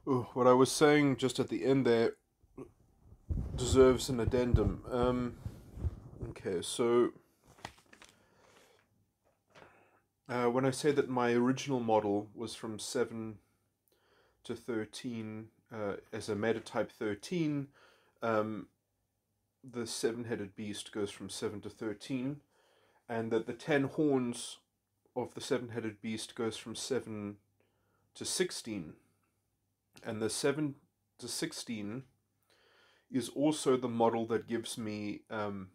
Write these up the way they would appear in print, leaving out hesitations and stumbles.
Oh, what I was saying just at the end there deserves an addendum. Okay, so when I say that my original model was from 7 to 13 as a Metatype 13, um, the seven-headed beast goes from 7 to 13, and that the 10 horns of the seven-headed beast goes from 7 to 16, and the 7 to 16 is also the model that gives me the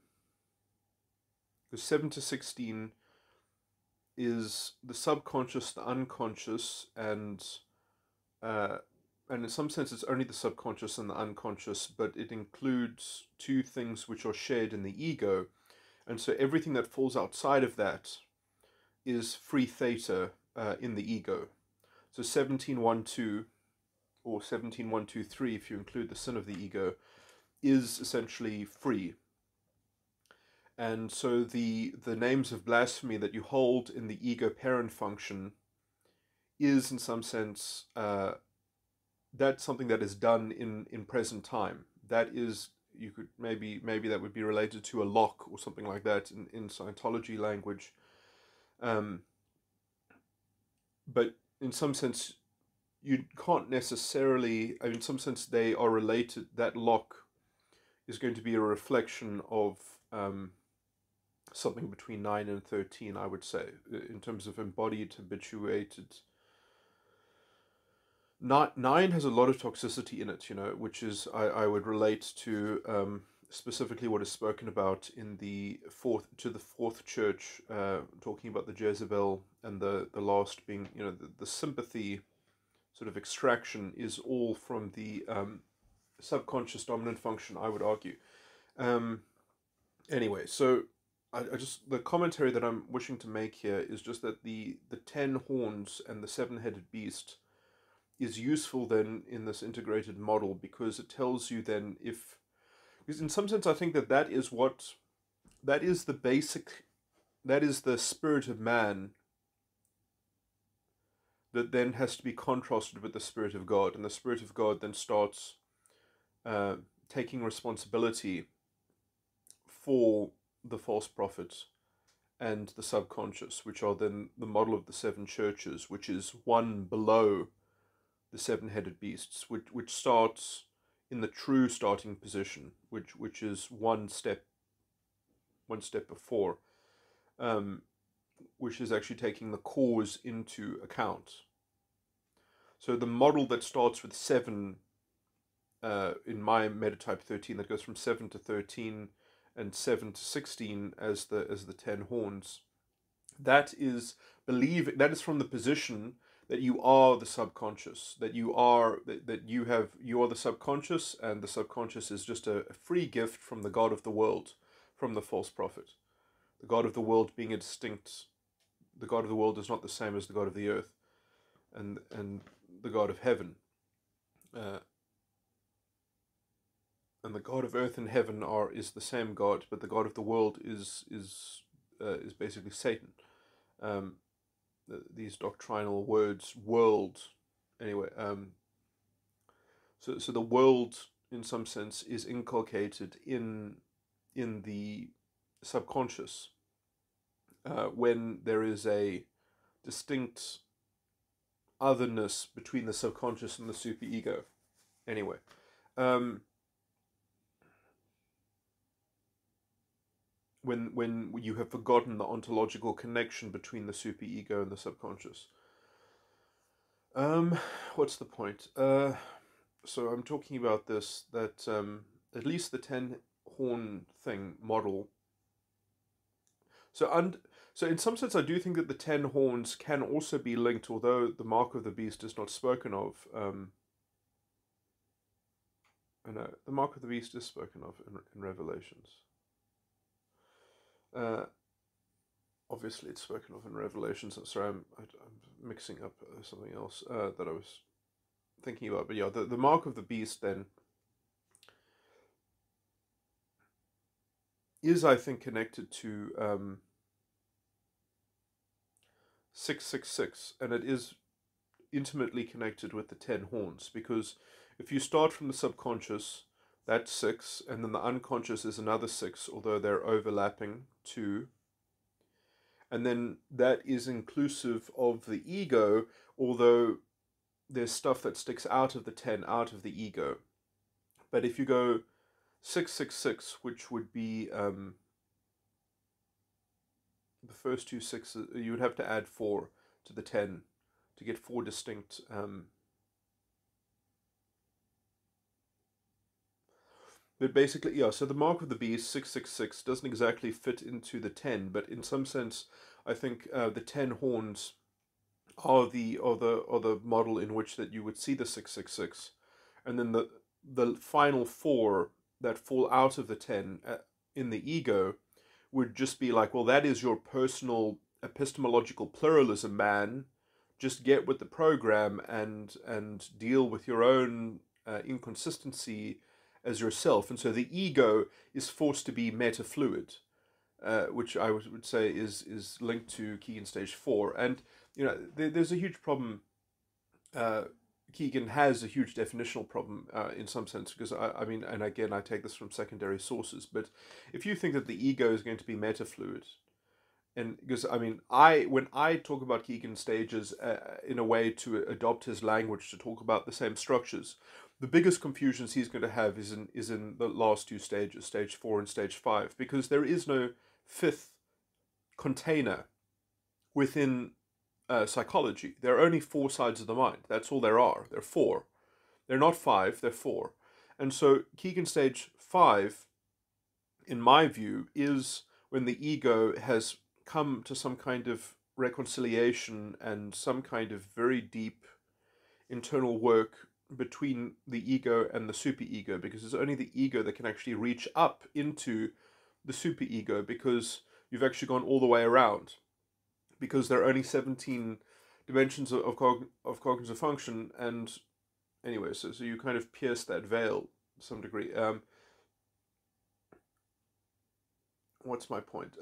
7 to 16 is the subconscious, the unconscious, uh, and in some sense it's only the subconscious and the unconscious, but it includes two things which are shared in the ego, and so everything that falls outside of that is free theta in the ego. So 1712 or 17123, if you include the sin of the ego, is essentially free. And so the names of blasphemy that you hold in the ego parent function is in some sense that's something that is done in present time. That is, you could maybe that would be related to a lock or something like that in Scientology language. Um, but in some sense, you can't necessarily. I mean, in some sense, they are related. That lock is going to be a reflection of something between 9 and 13, I would say, in terms of embodied, habituated. Nine has a lot of toxicity in it, which is I would relate to specifically what is spoken about in the fourth church, talking about the Jezebel and the last being, the sympathy sort of extraction is all from the subconscious dominant function, I would argue. Um, anyway, so I just the commentary that I'm wishing to make here is just that the 10 horns and the seven-headed beast is useful then in this integrated model because it tells you then if because in some sense I think that is the basic that is the spirit of man that then has to be contrasted with the spirit of God, and the spirit of God then starts uh, taking responsibility for the false prophets and the subconscious, which are then the model of the seven churches, which is one below the seven-headed beasts, which starts in the true starting position, which is one step before, um, which is actually taking the cause into account. So the model that starts with seven in my Metatype 13 that goes from 7 to 13 and 7 to 16 as the 10 horns, that is that is from the position that you are the subconscious, you are the subconscious, and the subconscious is just a free gift from the god of the world, from the false prophet. The god of the world being a distinct the god of the world is not the same as the god of the earth and the god of heaven. uh, and the god of earth and heaven is the same god, but the god of the world is basically Satan. um, these doctrinal words, world. Anyway, so the world, in some sense, is inculcated in the subconscious when there is a distinct otherness between the subconscious and the superego. Anyway, um, when you have forgotten the ontological connection between the superego and the subconscious. Um, what's the point? So I'm talking about this that at least the 10 horn thing model. So and so in some sense, I do think that the 10 horns can also be linked, although the mark of the beast is not spoken of. I know the mark of the beast is spoken of in Revelations. Uh, Obviously, it's spoken of in Revelations. Sorry, I'm mixing up something else that I was thinking about. But yeah, the mark of the beast then is, I think, connected to 666, and it is intimately connected with the 10 horns, because if you start from the subconscious, that's 6, and then the unconscious is another 6, although they're overlapping 2, and then that is inclusive of the ego, although there's stuff that sticks out of the 10, out of the ego. But if you go 666, which would be the first two sixes, you would have to add 4 to the 10 to get 4 distinct but basically, yeah, so the mark of the beast, 666, doesn't exactly fit into the 10, but in some sense, I think the 10 horns are the model in which that you would see the 666. And then the final 4 that fall out of the 10 in the ego would just be like, well, that is your personal epistemological pluralism, man. Just get with the program and deal with your own inconsistency as yourself. And so the ego is forced to be metafluid, which I would say is linked to Keegan stage 4. And there's a huge problem. Keegan has a huge definitional problem in some sense, because I mean, and again, I take this from secondary sources, but if you think that the ego is going to be metafluid, and because I mean, when I talk about Keegan stages in a way to adopt his language to talk about the same structures, the biggest confusions he's going to have is in the last two stages, stage 4 and stage 5, because there is no fifth container within psychology. There are only 4 sides of the mind. That's all there are. There are 4. They're not 5. They're 4. And so Keegan stage 5, in my view, is when the ego has come to some kind of reconciliation and some kind of very deep internal work between the ego and the superego, because it's only the ego that can actually reach up into the superego, because you've actually gone all the way around, because there are only 17 dimensions of cognitive function. And anyway, so you kind of pierce that veil to some degree. What's my point?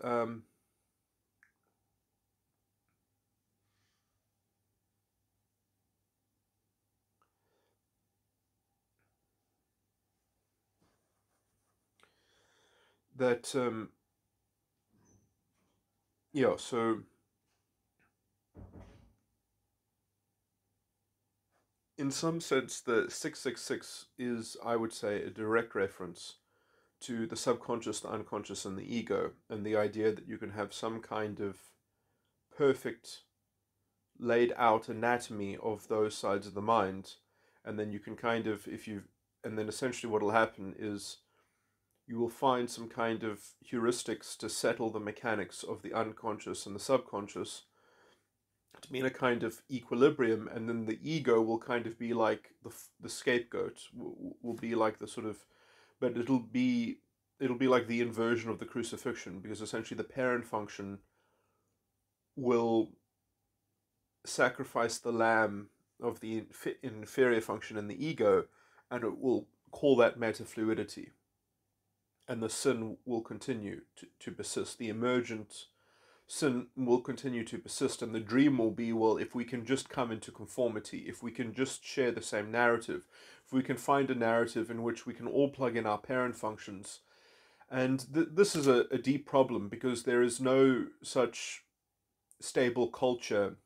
That yeah, so in some sense, the 666 is, I would say, a direct reference to the subconscious, the unconscious, and the ego, and the idea that you can have some kind of perfect laid out anatomy of those sides of the mind, and then you can kind of, and then essentially what will happen is you will find some kind of heuristics to settle the mechanics of the unconscious and the subconscious to be in a kind of equilibrium, and then the ego will kind of be like the scapegoat, will be like the sort of, but it'll be like the inversion of the crucifixion, because essentially the parent function will sacrifice the lamb of the inferior function in the ego, and it will call that metafluidity, and the sin will continue to persist. The emergent sin will continue to persist, and the dream will be, well, if we can just come into conformity, if we can just share the same narrative, if we can find a narrative in which we can all plug in our parent functions. And this is a deep problem, because there is no such stable culture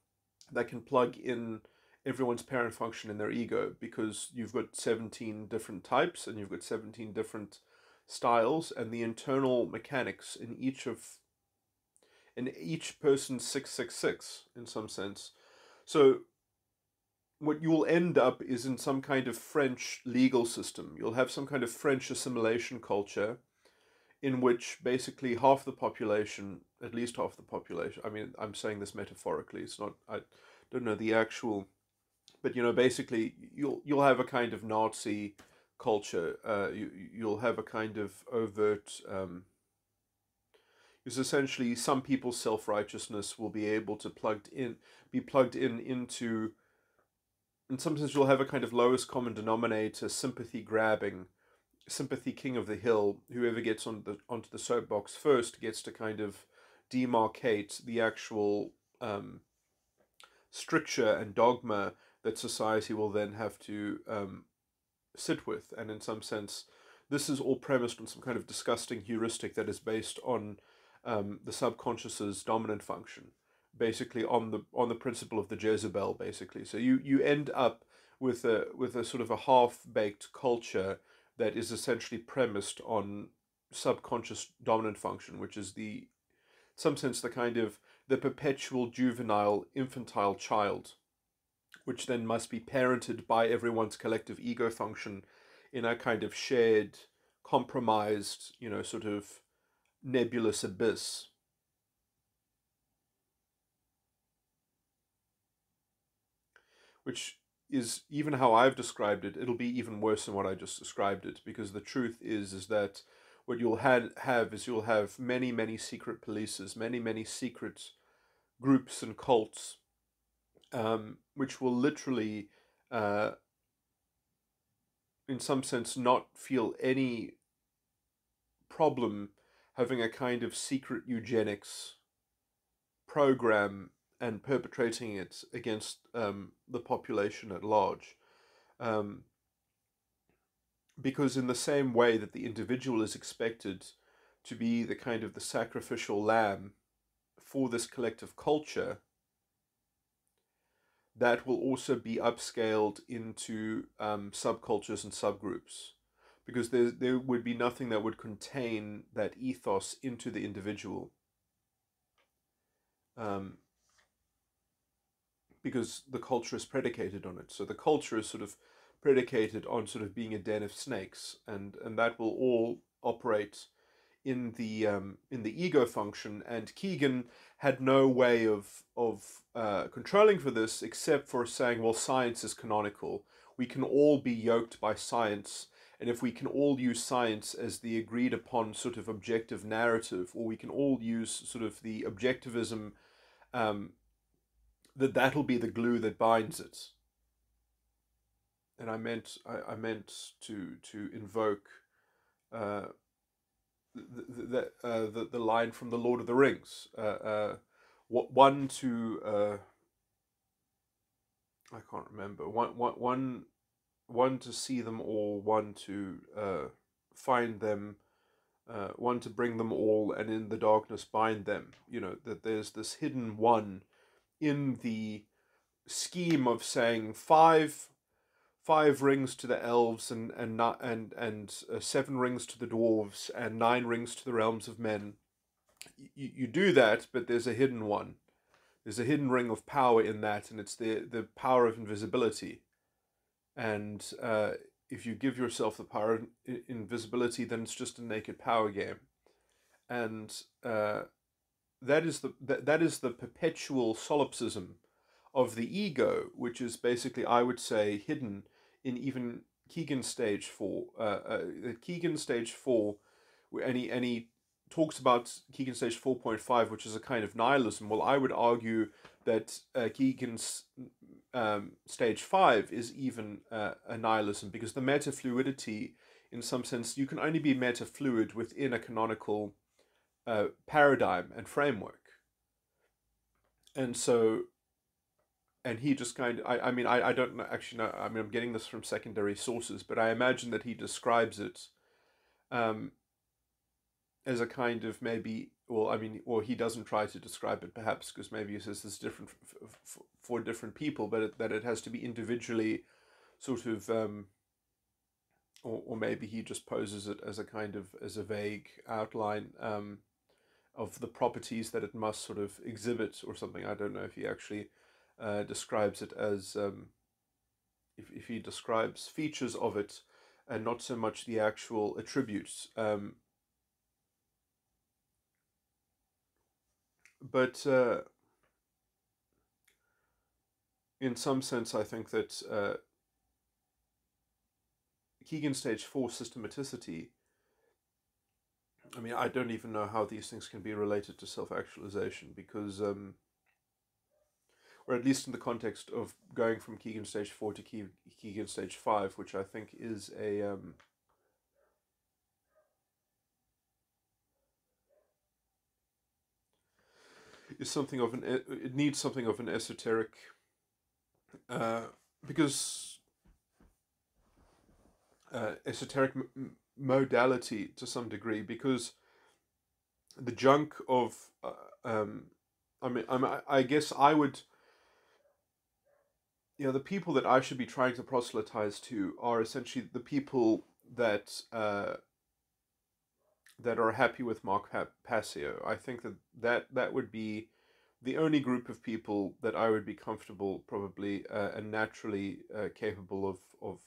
that can plug in everyone's parent function in their ego, because you've got 17 different types and you've got 17 different styles, and the internal mechanics in each person's 666 in some sense. So what you will end up is in some kind of French legal system. You'll have some kind of French assimilation culture in which basically half the population, at least half the population, I mean, I'm saying this metaphorically, it's not, I don't know the actual, but basically you'll have a kind of Nazi culture. You'll have a kind of overt, is essentially some people's self-righteousness will be able to be plugged in into, in some sense you'll have a kind of lowest common denominator, sympathy grabbing, sympathy king of the hill. Whoever gets onto the soapbox first gets to kind of demarcate the actual stricture and dogma that society will then have to sit with. And in some sense, this is all premised on some kind of disgusting heuristic that is based on the subconscious's dominant function, basically on the principle of the Jezebel, basically. So you end up with a sort of a half baked culture that is essentially premised on subconscious dominant function, which is the, in some sense, the kind of the perpetual juvenile infantile child, which then must be parented by everyone's collective ego function in a kind of shared, compromised, sort of nebulous abyss. Which is even how I've described it. It'll be even worse than what I just described it, because the truth is that what you'll have is you'll have many, many secret polices, many, many secret groups and cults, which will literally, uh, in some sense, not feel any problem having a kind of secret eugenics program and perpetrating it against the population at large. Um, because in the same way that the individual is expected to be the kind of the sacrificial lamb for this collective culture, that will also be upscaled into subcultures and subgroups, because there would be nothing that would contain that ethos into the individual, um, because the culture is predicated on it. So the culture is sort of predicated on sort of being a den of snakes, and that will all operate in the ego function. And Keegan had no way of controlling for this except for saying, well, science is canonical. We can all be yoked by science, and if we can all use science as the agreed upon sort of objective narrative, or we can all use sort of the objectivism, um, that'll be the glue that binds it. And I meant to invoke uh, the line from the Lord of the Rings. One to I can't remember. One to see them all. One to find them. One to bring them all, and in the darkness bind them. That there's this hidden one in the scheme of saying five rings to the elves, and not and 7 rings to the dwarves, and 9 rings to the realms of men. You do that, but there's a hidden one. There's a hidden ring of power in that, and it's the power of invisibility. And if you give yourself the power of invisibility, then it's just a naked power game. And that is the perpetual solipsism of the ego, which is basically, I would say, hidden in even Keegan stage 4. Keegan stage 4, and he talks about Keegan stage 4.5, which is a kind of nihilism. Well, I would argue that Keegan's stage 5 is even a nihilism, because the metafluidity, in some sense, you can only be metafluid within a canonical paradigm and framework. And so, and he just kind of, I mean, I don't know, actually, no, I mean, I'm getting this from secondary sources, but I imagine that he describes it um, as a kind of, maybe, well, I mean, or he doesn't try to describe it, perhaps, because maybe he says it's different for different people, but that it has to be individually sort of, or maybe he just poses it as a kind of, as a vague outline of the properties that it must sort of exhibit or something. I don't know if he actually describes it as, if he describes features of it and not so much the actual attributes. But in some sense, I think that Keegan stage 4 systematicity, I mean, I don't even know how these things can be related to self-actualization, because, or at least in the context of going from Keegan stage 4 to Keegan stage 5, which I think is is something of an, it needs something of an esoteric because esoteric modality to some degree, because the junk of I guess I would, the people that I should be trying to proselytize to are essentially the people that that are happy with Mark Passio. I think that would be the only group of people that I would be comfortable, probably, and naturally capable of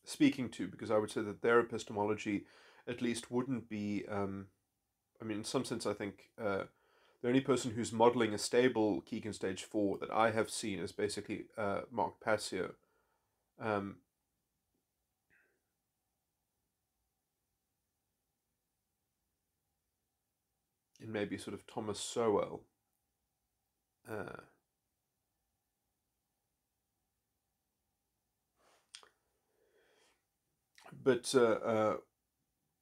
speaking to, because I would say that their epistemology, at least, wouldn't be. I mean, in some sense, I think the only person who's modeling a stable Keegan stage 4 that I have seen is basically Mark Passio. Um, and maybe sort of Thomas Sowell. Uh, but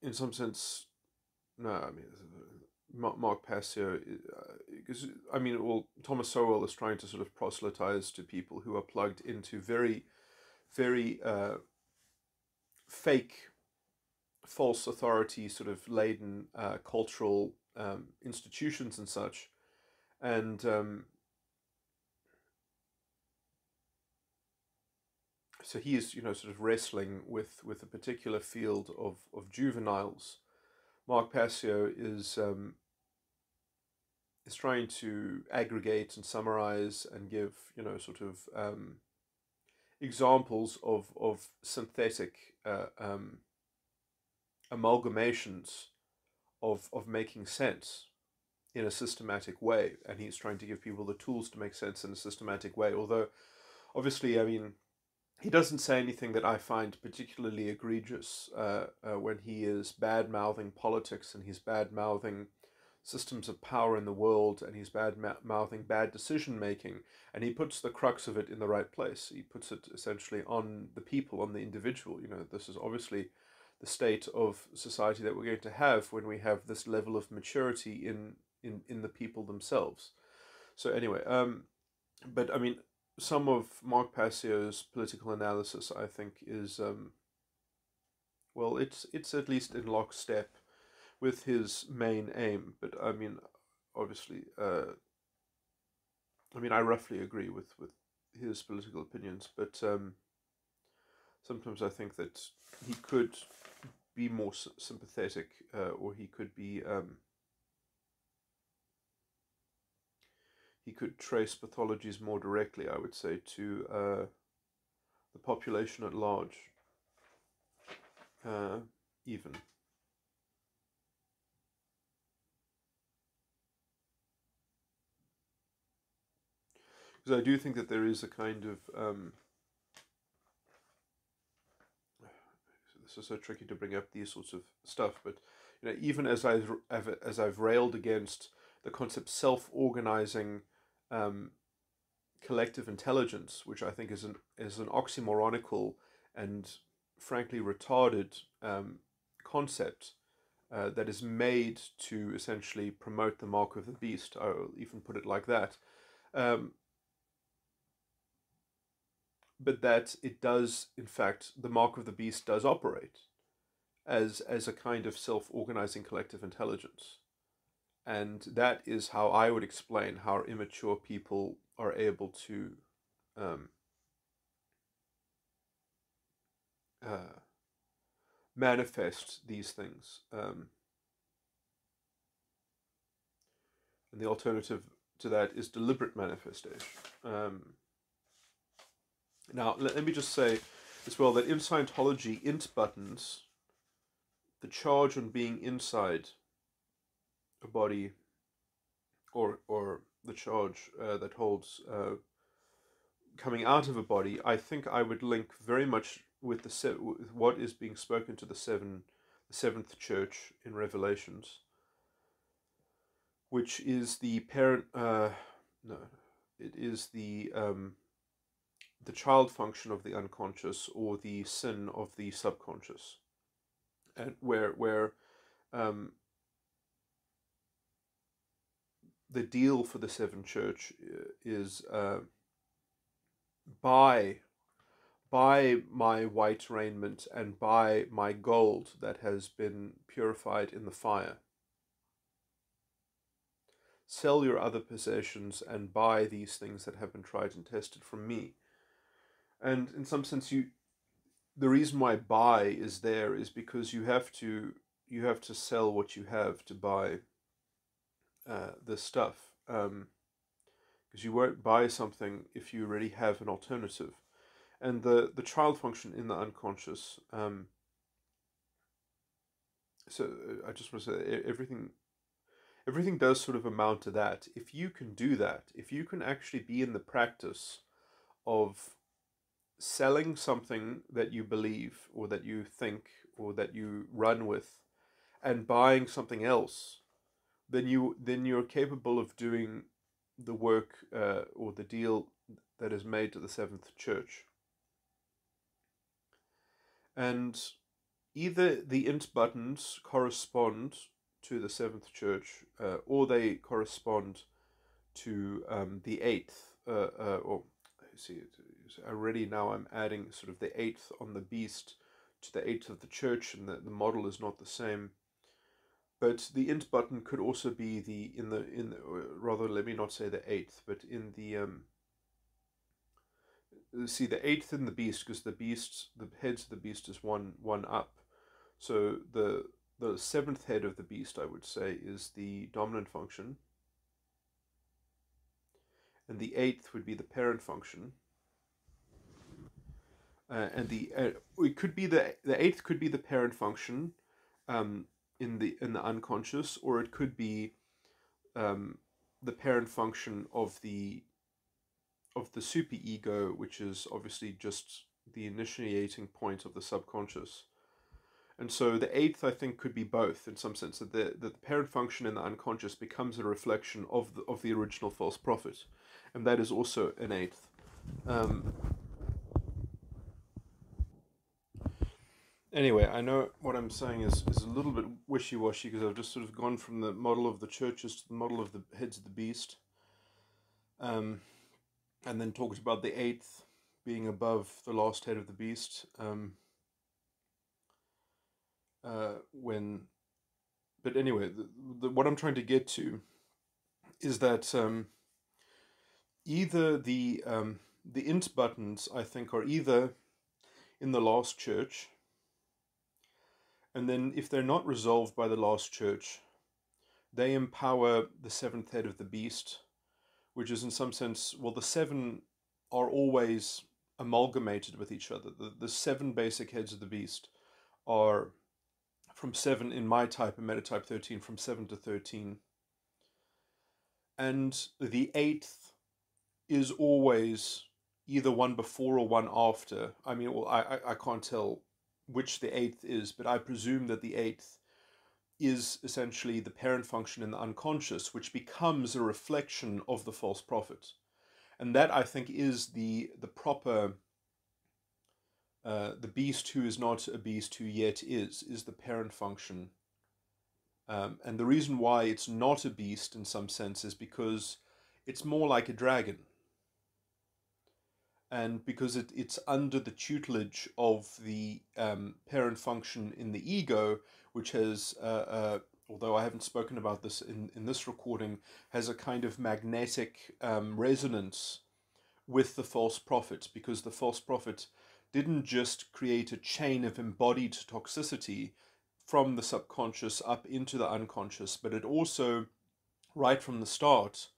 in some sense, no, I mean, Mark Passio, because I mean, well, Thomas Sowell is trying to sort of proselytize to people who are plugged into very, very fake, false authority sort of laden cultural institutions and such, and so he is, sort of wrestling with a particular field of juveniles. Mark Passio is trying to aggregate and summarize and give, sort of examples of synthetic amalgamations of making sense in a systematic way, and he's trying to give people the tools to make sense in a systematic way. Although, obviously, I mean, he doesn't say anything that I find particularly egregious when he is bad mouthing politics, and he's bad mouthing systems of power in the world, and he's bad mouthing bad decision making, and he puts the crux of it in the right place. He puts it essentially on the people, on the individual. This is obviously the state of society that we're going to have when we have this level of maturity in the people themselves. So anyway, but I mean, some of Mark Passio's political analysis, I think, is well, it's at least in lockstep with his main aim. But I mean, obviously, I mean, I roughly agree with his political opinions, but sometimes I think that he could be more sympathetic, or he could trace pathologies more directly, I would say, to the population at large, even. Because I do think that there is a kind of this is so tricky to bring up these sorts of stuff, but even as I've railed against the concept self-organizing collective intelligence, which I think is an oxymoronical and frankly retarded concept that is made to essentially promote the mark of the beast. I'll even put it like that. Um, but that it does, in fact, the mark of the beast does operate as a kind of self-organizing collective intelligence. And that is how I would explain how immature people are able to um, uh, manifest these things. And the alternative to that is deliberate manifestation. Now, let me just say as well that in Scientology, int buttons, the charge on being inside a body, or the charge that holds coming out of a body, I think I would link very much with with what is being spoken to the seventh church in Revelations, which is the parent. No, it is the child function of the unconscious, or the sin of the subconscious, and where um, the deal for the seventh church is buy buy my white raiment and buy my gold that has been purified in the fire. Sell your other possessions and buy these things that have been tried and tested from me. And in some sense, the reason why buy is there is because you have to sell what you have to buy this stuff. Because you won't buy something if you already have an alternative. And the child function in the unconscious. I just want to say everything does sort of amount to that. If you can do that, if you can actually be in the practice of selling something that you believe or that you think or that you run with and buying something else, then you're capable of doing the work or the deal that is made to the seventh church. And either the int buttons correspond to the seventh church, or they correspond to the eighth. Or see, already now I'm adding sort of the eighth on the beast to the eighth of the church, and the model is not the same. But the int button could also be rather, let me not say the eighth, but in the see the eighth in the beast, because the heads of the beast is one up. So the seventh head of the beast, I would say, is the dominant function, and the eighth would be the parent function, and it could be the eighth could be the parent function, um, in the unconscious, or it could be um, the parent function of the superego, which is obviously just the initiating point of the subconscious. And so the eighth, I think, could be both in some sense, that the parent function in the unconscious becomes a reflection of the original false prophet, and that is also an eighth. Um, anyway, I know what I'm saying is a little bit wishy-washy because I've just sort of gone from the model of the churches to the model of the heads of the beast, um, and then talked about the eighth being above the last head of the beast. When, but anyway, what I'm trying to get to is that either the int buttons, I think, are either in the last church, and then if they're not resolved by the last church, they empower the seventh head of the beast, which is in some sense, well, the seven are always amalgamated with each other. The seven basic heads of the beast are from 7 in my type, in Metatype 13, from 7 to 13. And the eighth is always either one before or one after. I mean, well, I can't tell which the eighth is, but I presume that the eighth is essentially the parent function in the unconscious, which becomes a reflection of the false prophet. And that, I think, is the proper, the beast who is not a beast who yet is the parent function. And the reason why it's not a beast in some sense is because it's more like a dragon. And because it's under the tutelage of the parent function in the ego, which has, although I haven't spoken about this in this recording, has a kind of magnetic resonance with the false prophet, because the false prophet didn't just create a chain of embodied toxicity from the subconscious up into the unconscious, but it also, right from the start,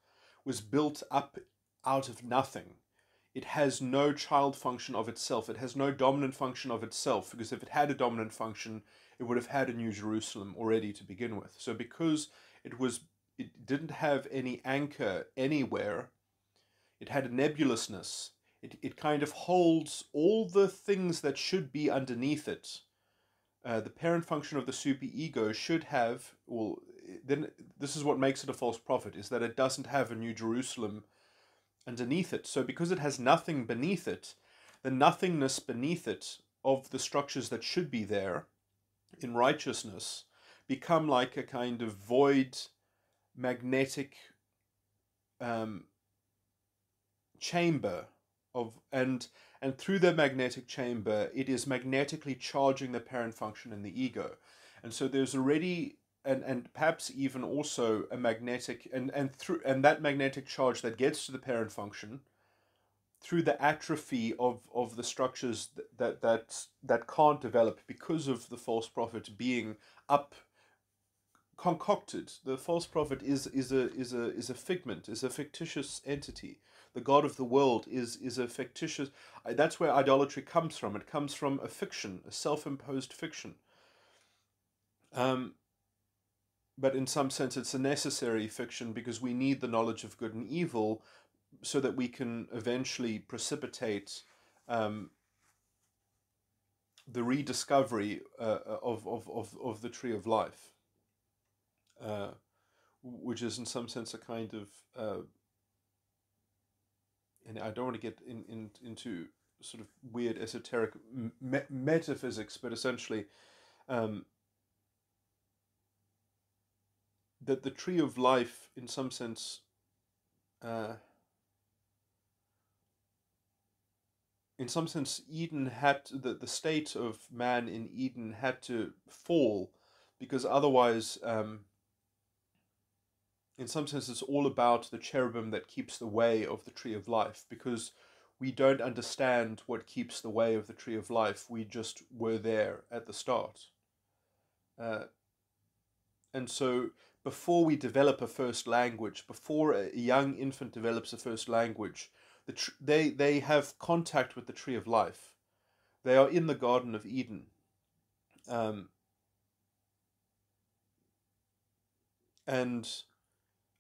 was built up out of nothing. It has no child function of itself. It has no dominant function of itself, because if it had a dominant function, it would have had a New Jerusalem already to begin with. So because it didn't have any anchor anywhere, it had a nebulousness. It kind of holds all the things that should be underneath it. The parent function of the superego should have, well, then this is what makes it a false prophet, is that it doesn't have a New Jerusalem underneath it. So because it has nothing beneath it, the nothingness beneath it of the structures that should be there in righteousness become like a kind of void magnetic chamber and through the magnetic chamber, it is magnetically charging the parent function in the ego. And so there's already, and perhaps even also a magnetic, and that magnetic charge that gets to the parent function through the atrophy of the structures that can't develop because of the false prophet being up concocted. The false prophet is a figment, is a fictitious entity. The god of the world is a fictitious. That's where idolatry comes from. It comes from a fiction, a self-imposed fiction. Um, but in some sense, it's a necessary fiction because we need the knowledge of good and evil so that we can eventually precipitate um, the rediscovery of the tree of life, uh, which is in some sense a kind of, and I don't want to get into sort of weird esoteric metaphysics, but essentially um, that the tree of life, in some sense, uh, Eden had to, the state of man in Eden had to fall because otherwise, in some sense, it's all about the cherubim that keeps the way of the tree of life because we don't understand what keeps the way of the tree of life. We just were there at the start. Uh, and so before we develop a first language, before a young infant develops a first language, they have contact with the tree of life. They are in the Garden of Eden. Um, and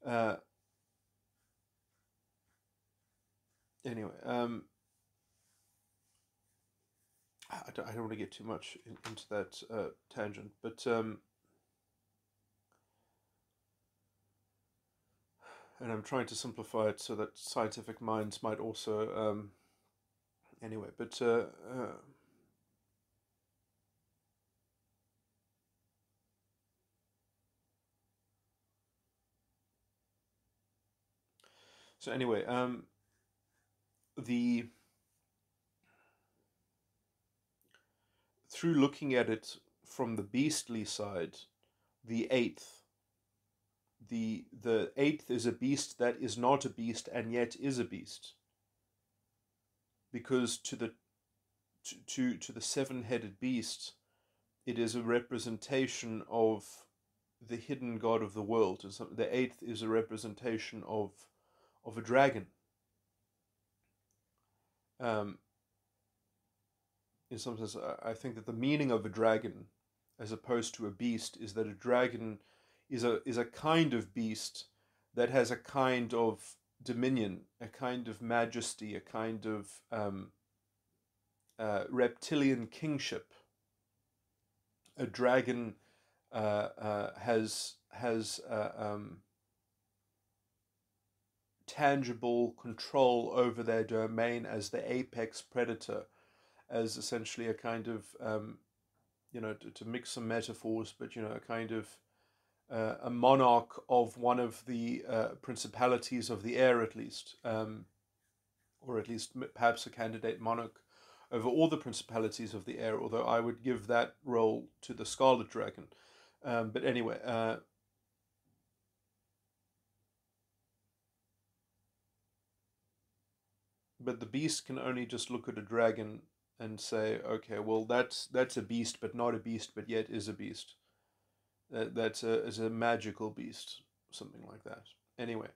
uh, anyway, I don't want to get too much into that tangent, but and I'm trying to simplify it so that scientific minds might also anyway. But so anyway, the through looking at it from the beastly side, the eighth. The eighth is a beast that is not a beast and yet is a beast, because to the seven-headed beast, it is a representation of the hidden god of the world. The eighth is a representation of a dragon. Um, in some sense, I think that the meaning of a dragon, as opposed to a beast, is that a dragon is a kind of beast that has a kind of dominion, a kind of majesty, a kind of reptilian kingship. A dragon has tangible control over their domain as the apex predator, as essentially a kind of to mix some metaphors, but a kind of a monarch of one of the principalities of the air, at least, or at least perhaps a candidate monarch over all the principalities of the air, although I would give that role to the Scarlet Dragon. But anyway, but the beast can only just look at a dragon and say, okay, well, that's a beast, but not a beast, but yet is a beast. That's a magical beast, something like that. Anyway,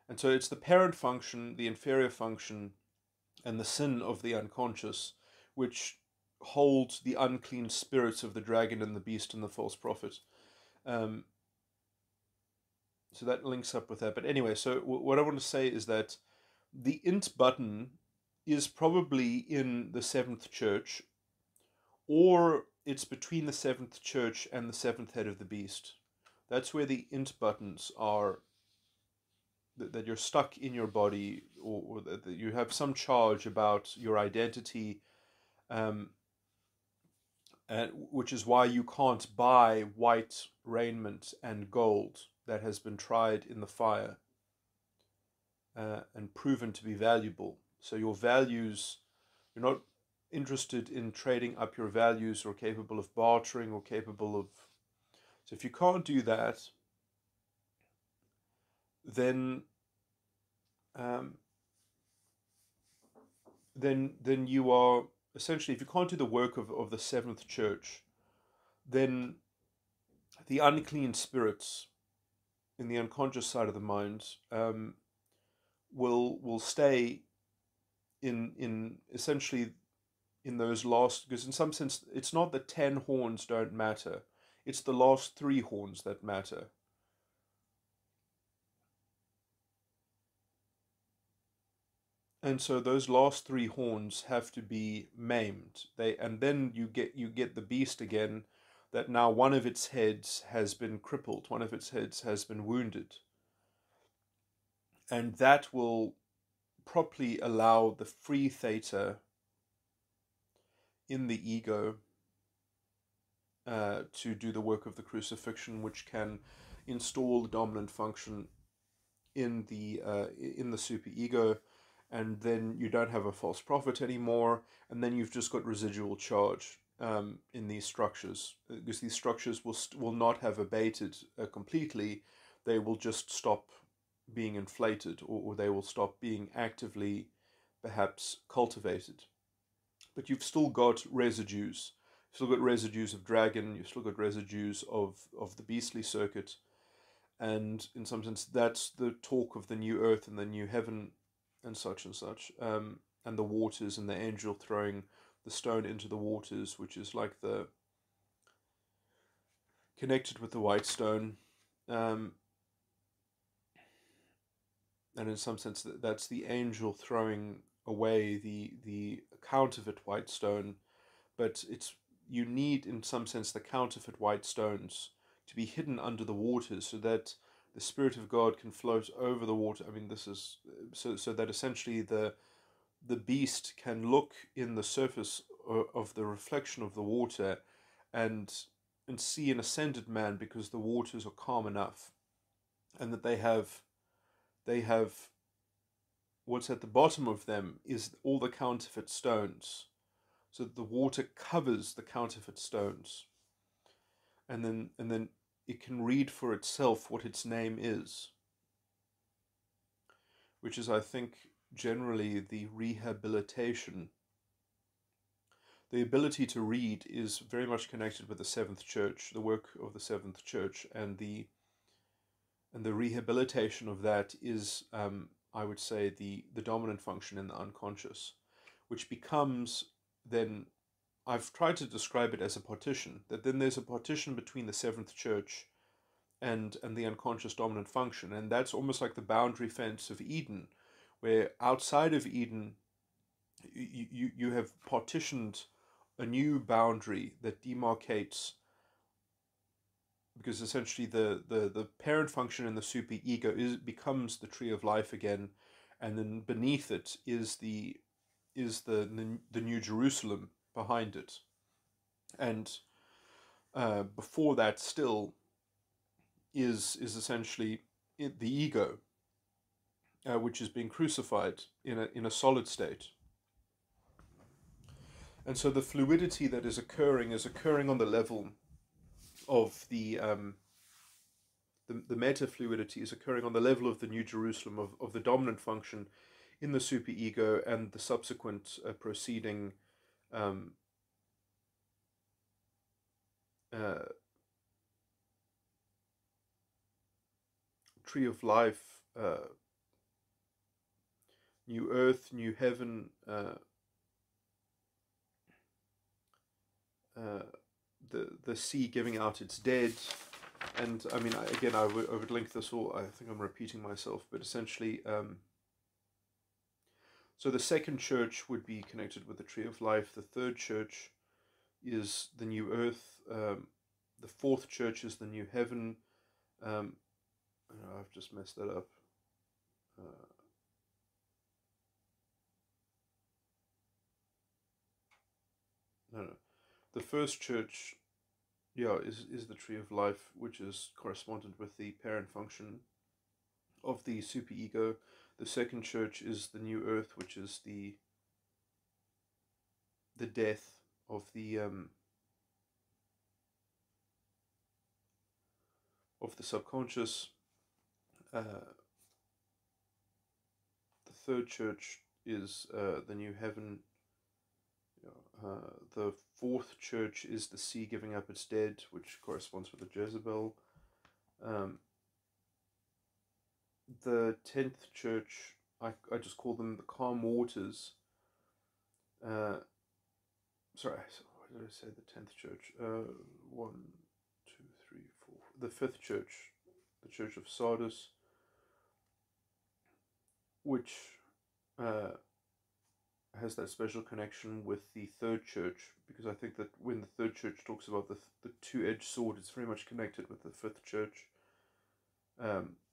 and so it's the parent function, the inferior function, and the sin of the unconscious, which holds the unclean spirits of the dragon and the beast and the false prophet. Um, so that links up with that. But anyway, so what I want to say is that the int button is probably in the seventh church, or it's between the seventh church and the seventh head of the beast. That's where the int buttons are, that you're stuck in your body, or that you have some charge about your identity, um, which is why you can't buy white raiment and gold that has been tried in the fire and proven to be valuable. So your values, you're not interested in trading up your values or capable of bartering or capable of. So if you can't do that, then um, then you are essentially, if you can't do the work of the seventh church, then the unclean spirits in the unconscious side of the mind will stay in essentially in those last, because in some sense it's not the 10 horns don't matter, it's the last 3 horns that matter. And so those last 3 horns have to be maimed. And then you get the beast again, that now one of its heads has been crippled, one of its heads has been wounded, and that will properly allow the free theta in the ego to do the work of the crucifixion, which can install the dominant function in the superego, and then you don't have a false prophet anymore, and then you've just got residual charge in these structures, because these structures will not have abated completely. They will just stop being inflated, or they will stop being actively perhaps cultivated. But you've still got residues. You've still got residues of dragon. You've still got residues of the beastly circuit, and in some sense, that's the talk of the new earth and the new heaven, and such and such, and the waters and the angel throwing the stone into the waters, which is like the connected with the white stone, um, and in some sense, that's the angel throwing away the counterfeit white stone. But it's, you need in some sense the counterfeit white stones to be hidden under the waters, so that the spirit of God can float over the water. I mean, this is so that essentially the beast can look in the surface of the reflection of the water, and see an ascended man, because the waters are calm enough, and that they have what's at the bottom of them is all the counterfeit stones, so that the water covers the counterfeit stones, and then it can read for itself what its name is, which is, I think, generally the rehabilitation. The ability to read is very much connected with the seventh church, the work of the seventh church, and the rehabilitation of that is, I would say, the dominant function in the unconscious, which becomes then. I've tried to describe it as a partition. That then there's a partition between the seventh church and the unconscious dominant function, and that's almost like the boundary fence of Eden, where outside of Eden you have partitioned a new boundary that demarcates, because essentially the parent function in the superego becomes the tree of life again, and then beneath it is the New Jerusalem behind it, and before that still is essentially the ego, which is being crucified in a solid state. And so the fluidity that is occurring on the level of the meta fluidity is occurring on the level of the New Jerusalem, of the dominant function in the superego, and the subsequent proceeding um, uh, tree of life, new earth, new heaven, uh, the sea giving out its dead. And I mean, again, I would link this all. I think I'm repeating myself, but essentially, so the second church would be connected with the tree of life. The third church is the new earth. The fourth church is the new heaven. Um, I've just messed that up. Uh, no, no. The first church, yeah, is the tree of life, which is correspondent with the parent function of the superego. The second church is the new earth, which is the death of the subconscious. The third church is the new heaven. The fourth church is the sea giving up its dead, which corresponds with the Jezebel. The 10th church, I just call them the calm waters. Sorry, what did I say? The 10th church. 1, 2, 3, 4. The 5th church, the Church of Sardis, which has that special connection with the third church, because I think that when the third church talks about the two-edged sword, it's very much connected with the fifth church,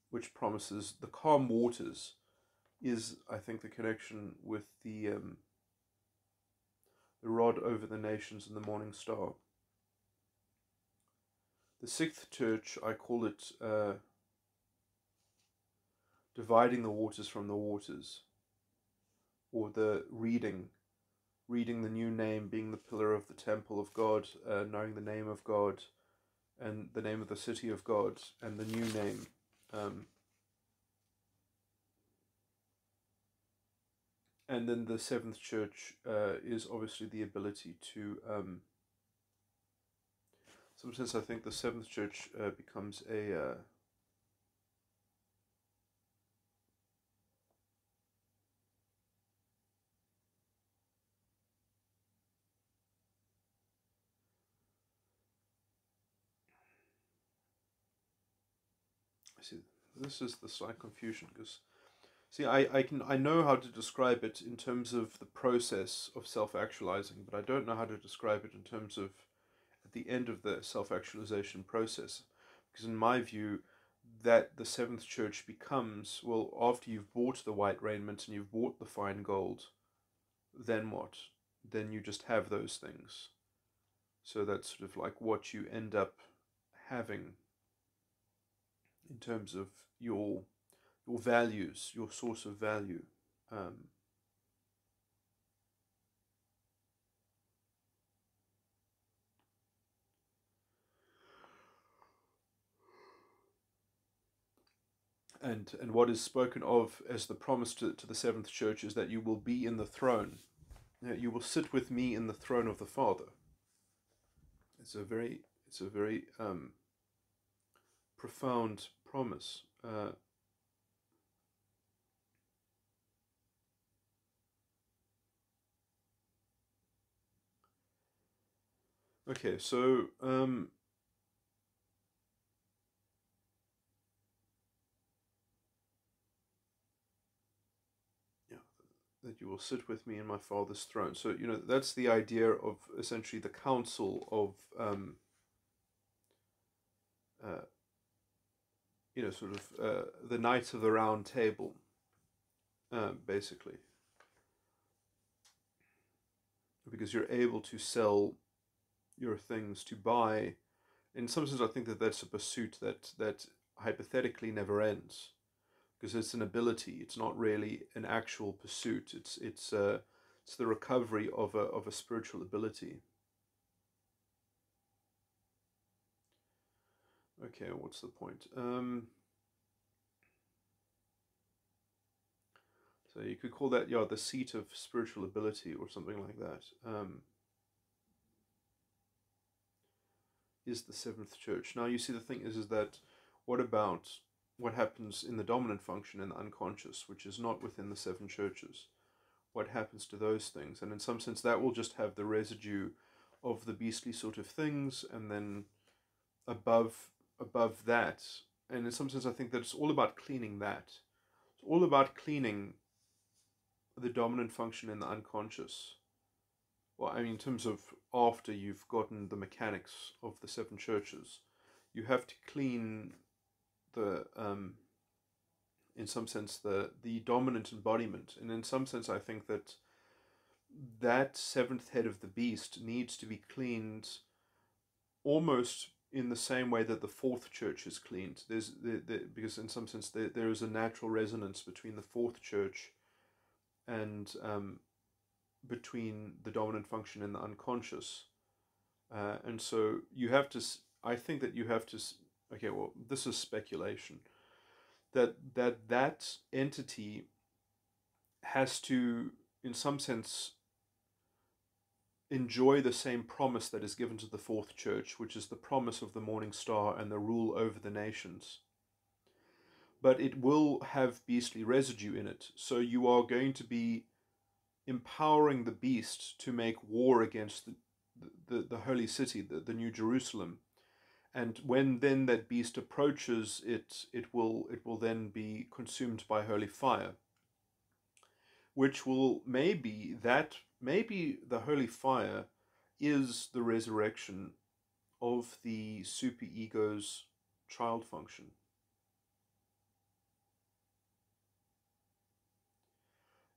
which promises the calm waters is, I think, the connection with the rod over the nations and the morning star. The sixth church, I call it dividing the waters from the waters, or the reading the new name, being the pillar of the temple of God, knowing the name of God, and the name of the city of God, and the new name. And then the seventh church is obviously the ability to, sometimes I think the seventh church becomes a, see, this is the slight confusion, because see, I know how to describe it in terms of the process of self-actualizing, but I don't know how to describe it in terms of at the end of the self-actualization process, because in my view, that the seventh church becomes, well, after you've bought the white raiment and you've bought the fine gold, then what? Then you just have those things. So that's sort of like what you end up having in terms of your values, your source of value. And what is spoken of as the promise to the seventh church is that you will be in the throne. You will sit with me in the throne of the Father. It's a very profound promise. Okay, so yeah, that you will sit with me in my Father's throne. So that's the idea of essentially the council of sort of the Knights of the Round Table, basically, because you're able to sell your things to buy. In some sense, I think that that's a pursuit that hypothetically never ends, because it's an ability. It's not really an actual pursuit. It's the recovery of a spiritual ability. Okay, what's the point? So you could call that, the seat of spiritual ability or something like that. Is the seventh church. Now you see, the thing is that what about what happens in the dominant function in the unconscious, which is not within the seven churches? What happens to those things? And in some sense that will just have the residue of the beastly sort of things, and then above that, and in some sense I think that it's all about cleaning that. It's all about cleaning the dominant function in the unconscious. Well, I mean, in terms of after you've gotten the mechanics of the seven churches, you have to clean the, in some sense, the dominant embodiment. And in some sense, I think that seventh head of the beast needs to be cleaned almost in the same way that the fourth church is cleaned. Because in some sense there is a natural resonance between the fourth church and between the dominant function and the unconscious. And so you have to, I think that you have to, okay, well, this is speculation, that entity has to, in some sense, enjoy the same promise that is given to the fourth church, which is the promise of the morning star and the rule over the nations. But it will have beastly residue in it. So you are going to be empowering the beast to make war against the holy city, the New Jerusalem. And when then that beast approaches it, it will then be consumed by holy fire, which will maybe the holy fire is the resurrection of the superego's child function.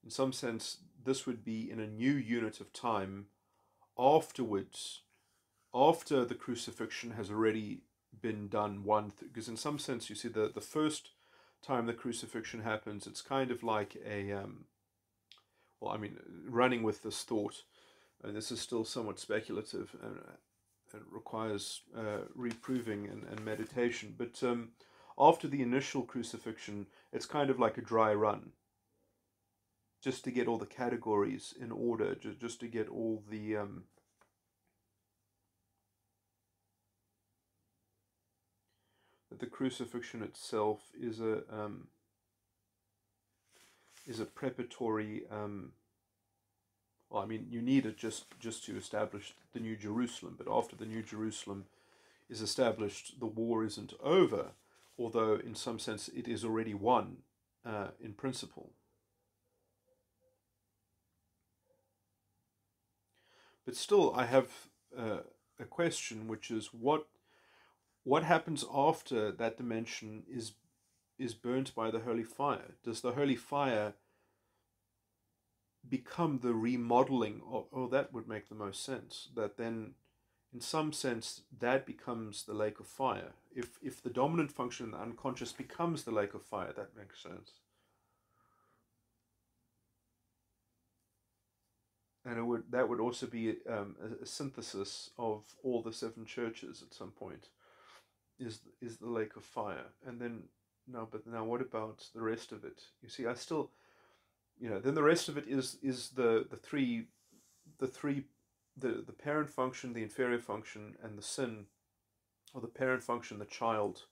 In some sense, this would be in a new unit of time afterwards, after the crucifixion has already been done because in some sense, you see, the first time the crucifixion happens, it's kind of like a well, I mean, running with this thought, and this is still somewhat speculative and it requires reproving and meditation, but after the initial crucifixion, it's kind of like a dry run, just to get all the categories in order, just to get all the crucifixion itself is a preparatory. Well, I mean, you need it just to establish the New Jerusalem, but after the New Jerusalem is established, the war isn't over, although in some sense it is already won in principle. But still, I have a question, which is what happens after that dimension is burnt by the holy fire? Does the holy fire become the remodeling of, oh, that would make the most sense, that then in some sense that becomes the lake of fire. If the dominant function in the unconscious becomes the lake of fire, that makes sense. And that would also be a synthesis of all the seven churches at some point, is the lake of fire. And then no, but now what about the rest of it? You see, I still, then the rest of it is the parent function, the inferior function, and the sin, or the parent function, the child,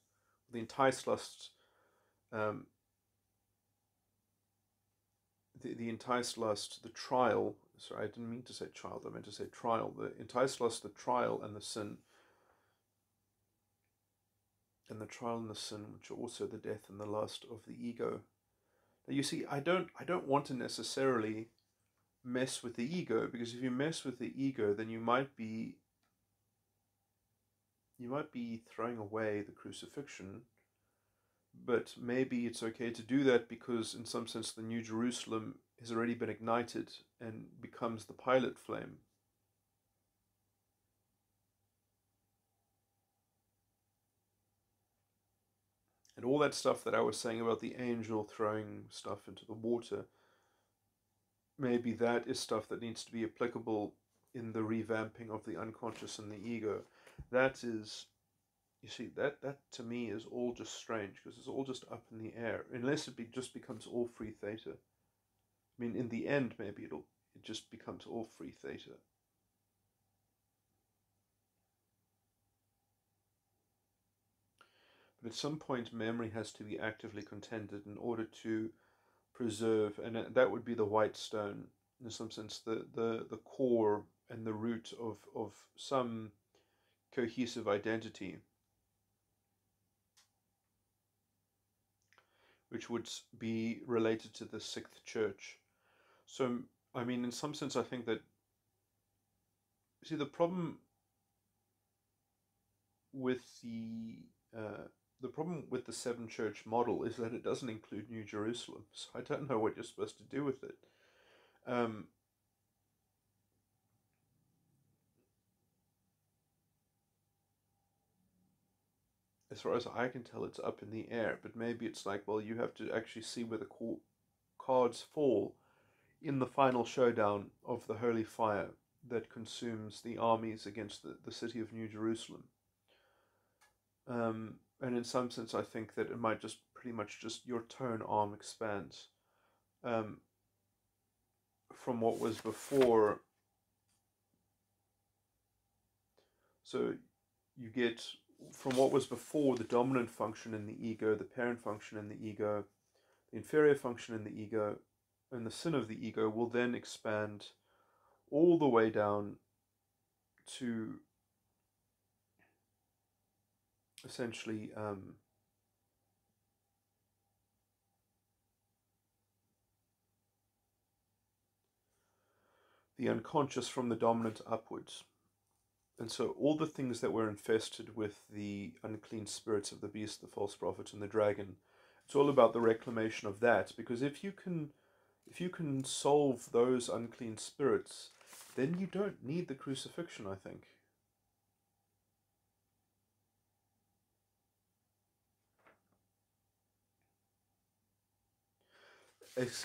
the enticed lust, the enticed lust, the trial. Sorry, I didn't mean to say child. I meant to say trial. The enticed lust, the trial, and the sin, and the trial and the sin, which are also the death and the lust of the ego. Now, you see, I don't want to necessarily mess with the ego, because if you mess with the ego, then you might be throwing away the crucifixion. But maybe it's okay to do that because in some sense the New Jerusalem has already been ignited and becomes the pilot flame. And all that stuff that I was saying about the angel throwing stuff into the water, maybe that is stuff that needs to be applicable in the revamping of the unconscious and the ego. That is, you see, that to me is all just strange, because it's all just up in the air, unless it just becomes all free theta. I mean, in the end, maybe it just becomes all free theta. But at some point, memory has to be actively contended in order to preserve, and that would be the white stone, in some sense, the core and the root of some cohesive identity, which would be related to the sixth church. So, I mean, in some sense, I think that, see, the problem with the problem with the seven church model is that it doesn't include New Jerusalem. So I don't know what you're supposed to do with it. as far as I can tell, it's up in the air. But maybe it's like, well, you have to actually see where the cards fall in the final showdown of the holy fire that consumes the armies against the city of New Jerusalem. And in some sense, I think that it might just pretty much just your tone arm expands um, from what was before. So you get from what was before the dominant function in the ego, the parent function in the ego, the inferior function in the ego, and the sin of the ego will then expand all the way down to essentially the unconscious from the dominant upwards. And so all the things that were infested with the unclean spirits of the beast, the false prophet, and the dragon, it's all about the reclamation of that. Because if you can solve those unclean spirits, then you don't need the crucifixion, I think.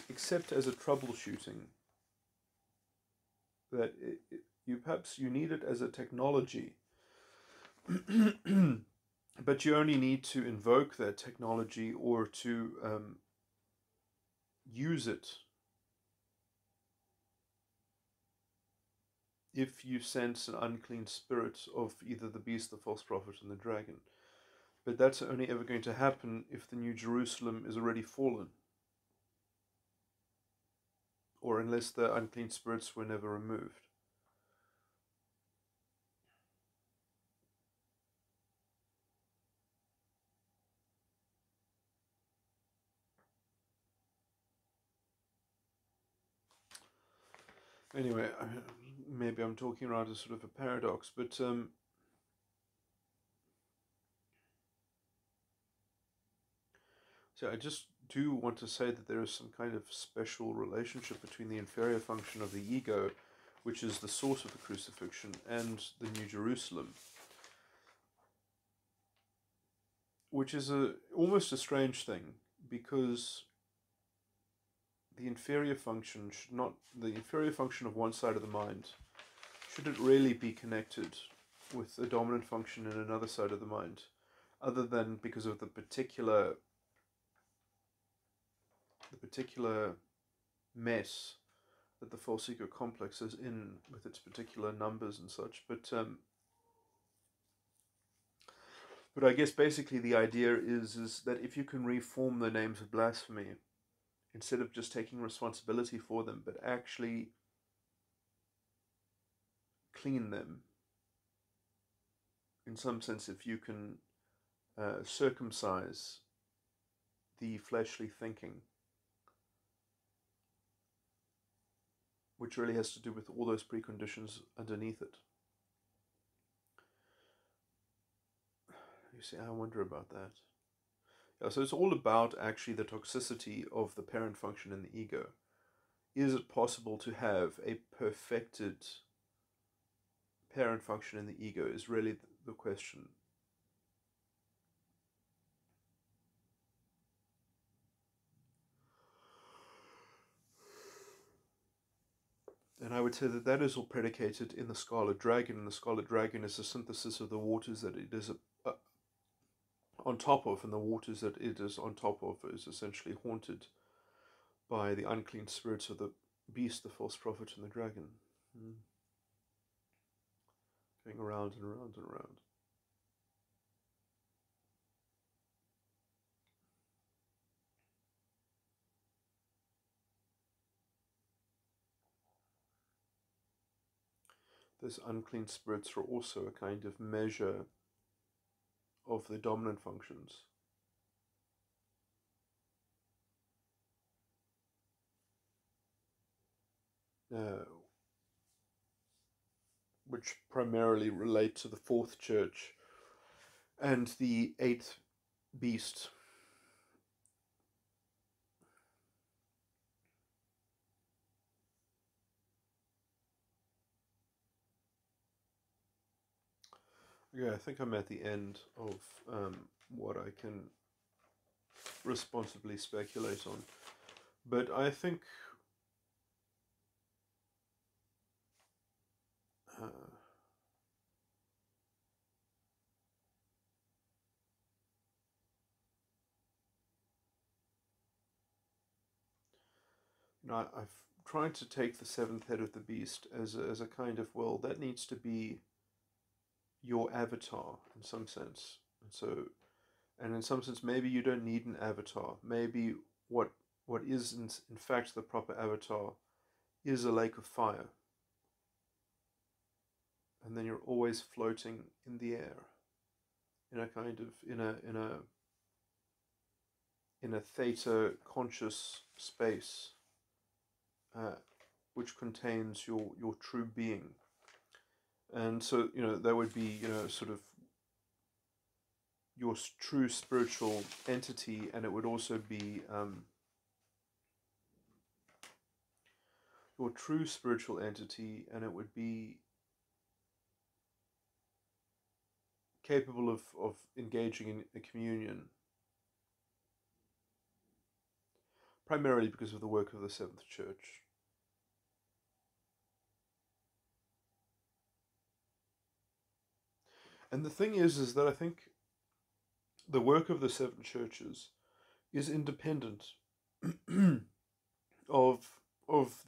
Except as a troubleshooting, that you need it as a technology, but you only need to invoke that technology or to use it if you sense an unclean spirit of either the beast, the false prophet, and the dragon. But that's only ever going to happen if the New Jerusalem is already fallen, or unless the unclean spirits were never removed. Anyway, maybe I'm talking around a sort of a paradox, but so I just do want to say that there is some kind of special relationship between the inferior function of the ego, which is the source of the crucifixion, and the New Jerusalem, which is almost a strange thing, because the inferior function of one side of the mind shouldn't really be connected with the dominant function in another side of the mind, other than because of the particular mess that the false ego complex is in with its particular numbers and such. But I guess basically the idea is that if you can reform the names of blasphemy, instead of just taking responsibility for them, but actually clean them, in some sense, if you can circumcise the fleshly thinking, which really has to do with all those preconditions underneath it. You see, I wonder about that. Yeah, so it's all about actually the toxicity of the parent function in the ego. Is it possible to have a perfected parent function in the ego is really the question. And I would say that is all predicated in the Scarlet Dragon, and the Scarlet Dragon is a synthesis of the waters that it is on top of, and the waters that it is on top of is essentially haunted by the unclean spirits of the beast, the false prophet, and the dragon. Going around and around and around. Those unclean spirits are also a kind of measure of the dominant functions. Which primarily relate to the fourth church and the eighth beast. Yeah, I think I'm at the end of what I can responsibly speculate on. But I think uh, I've tried to take the seventh head of the beast as a kind of, well, that needs to be your avatar in some sense. And in some sense, maybe you don't need an avatar. Maybe what what is in fact the proper avatar is a lake of fire, and then you're always floating in the air in a kind of in a theta conscious space, uh, which contains your true being. And so that would be sort of your true spiritual entity, and it would also be your true spiritual entity, and it would be capable of engaging in a communion, primarily because of the work of the Seventh Church. And the thing is that I think the work of the seven churches is independent of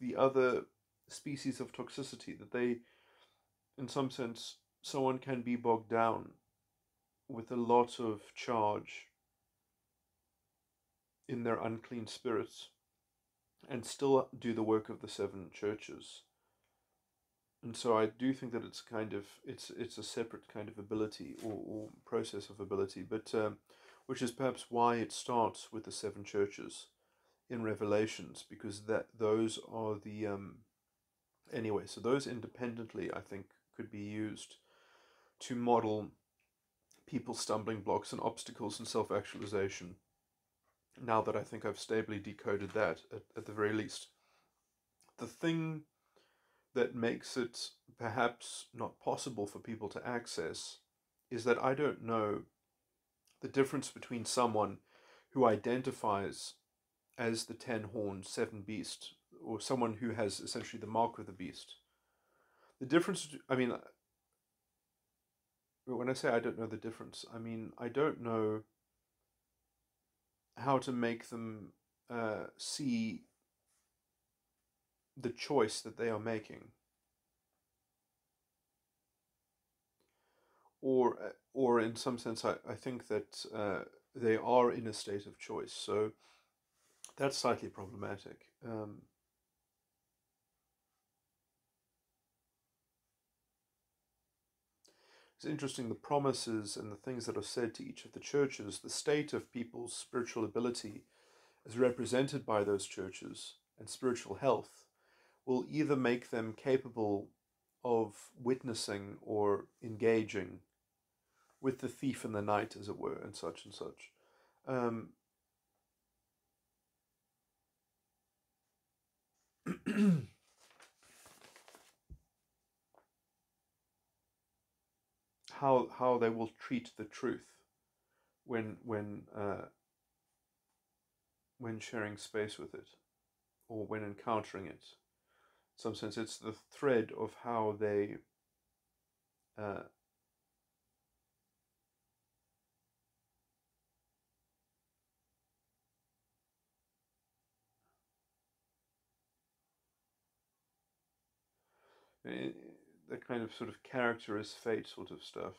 the other species of toxicity, that they, in some sense, someone can be bogged down with a lot of charge in their unclean spirits and still do the work of the seven churches. And so I do think that it's kind of it's a separate kind of ability, or process of ability, but which is perhaps why it starts with the seven churches in Revelations, because that those are the anyway. So those independently, I think, could be used to model people's stumbling blocks and obstacles in self-actualization. Now that I think I've stably decoded that, at the very least, the thing that makes it perhaps not possible for people to access is that I don't know the difference between someone who identifies as the 10-horned seven beast, or someone who has essentially the mark of the beast. The difference, I mean, when I say I don't know the difference, I mean, I don't know how to make them see the choice that they are making, or in some sense, I think that they are in a state of choice. So that's slightly problematic. It's interesting, the promises and the things that are said to each of the churches, the state of people's spiritual ability as represented by those churches, and spiritual health will either make them capable of witnessing or engaging with the thief in the night, as it were, and such and such. Um, how they will treat the truth when when sharing space with it, or when encountering it. In some sense, it's the thread of how they uh, the kind of sort of character is fate sort of stuff.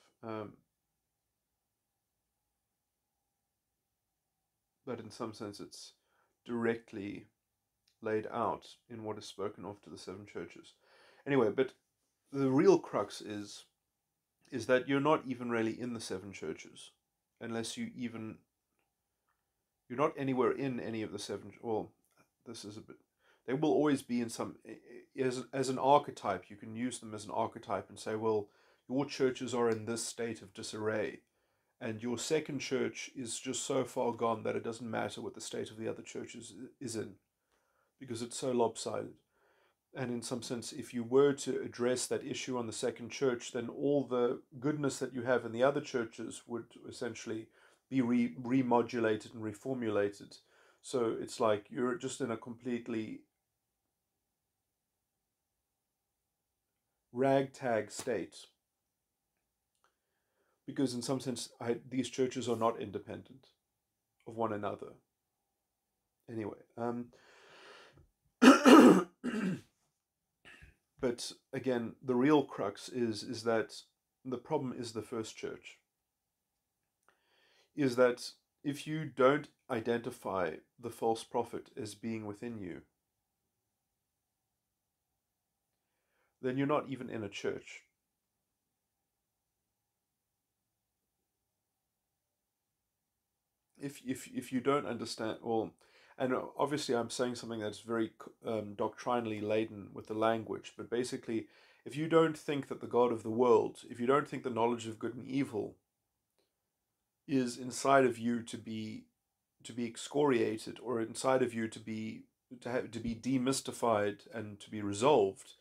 But in some sense, it's directly laid out in what is spoken of to the seven churches. Anyway, but the real crux is that you're not even really in the seven churches, unless you're not anywhere in any of the seven. Well, this is a bit. They will always be in some, as an archetype. You can use them as an archetype and say, well, your churches are in this state of disarray, and your second church is just so far gone that it doesn't matter what the state of the other churches is in, because it's so lopsided. And in some sense, if you were to address that issue on the second church, then all the goodness that you have in the other churches would essentially be remodulated and reformulated. So it's like you're just in a completely ragtag state, because in some sense these churches are not independent of one another. Anyway, but again, the real crux is that the problem is the first church. Is that if you don't identify the false prophet as being within you, then you're not even in a church. If you don't understand, well, and obviously I'm saying something that's very doctrinally laden with the language, but basically, if you don't think that the God of the world, if you don't think the knowledge of good and evil is inside of you to be excoriated, or inside of you to be demystified and to be resolved,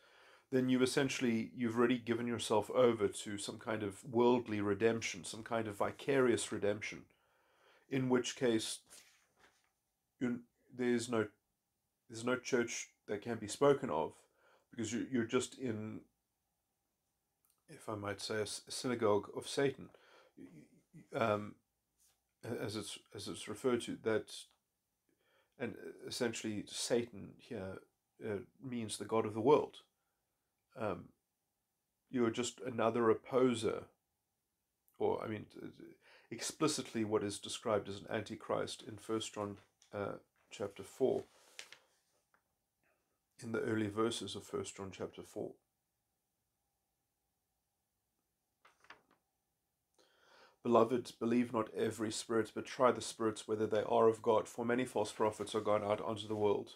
then you've already given yourself over to some kind of worldly redemption, some kind of vicarious redemption, in which case you, there's no church that can be spoken of, because you're just in, if I might say, a synagogue of Satan, um, as it's referred to. That, and essentially Satan here means the god of the world. Um, you're just another opposer, or I mean, explicitly what is described as an antichrist in 1 John chapter 4, in the early verses of 1 John chapter 4. Beloved, believe not every spirit, but try the spirits whether they are of God, for many false prophets are gone out onto the world.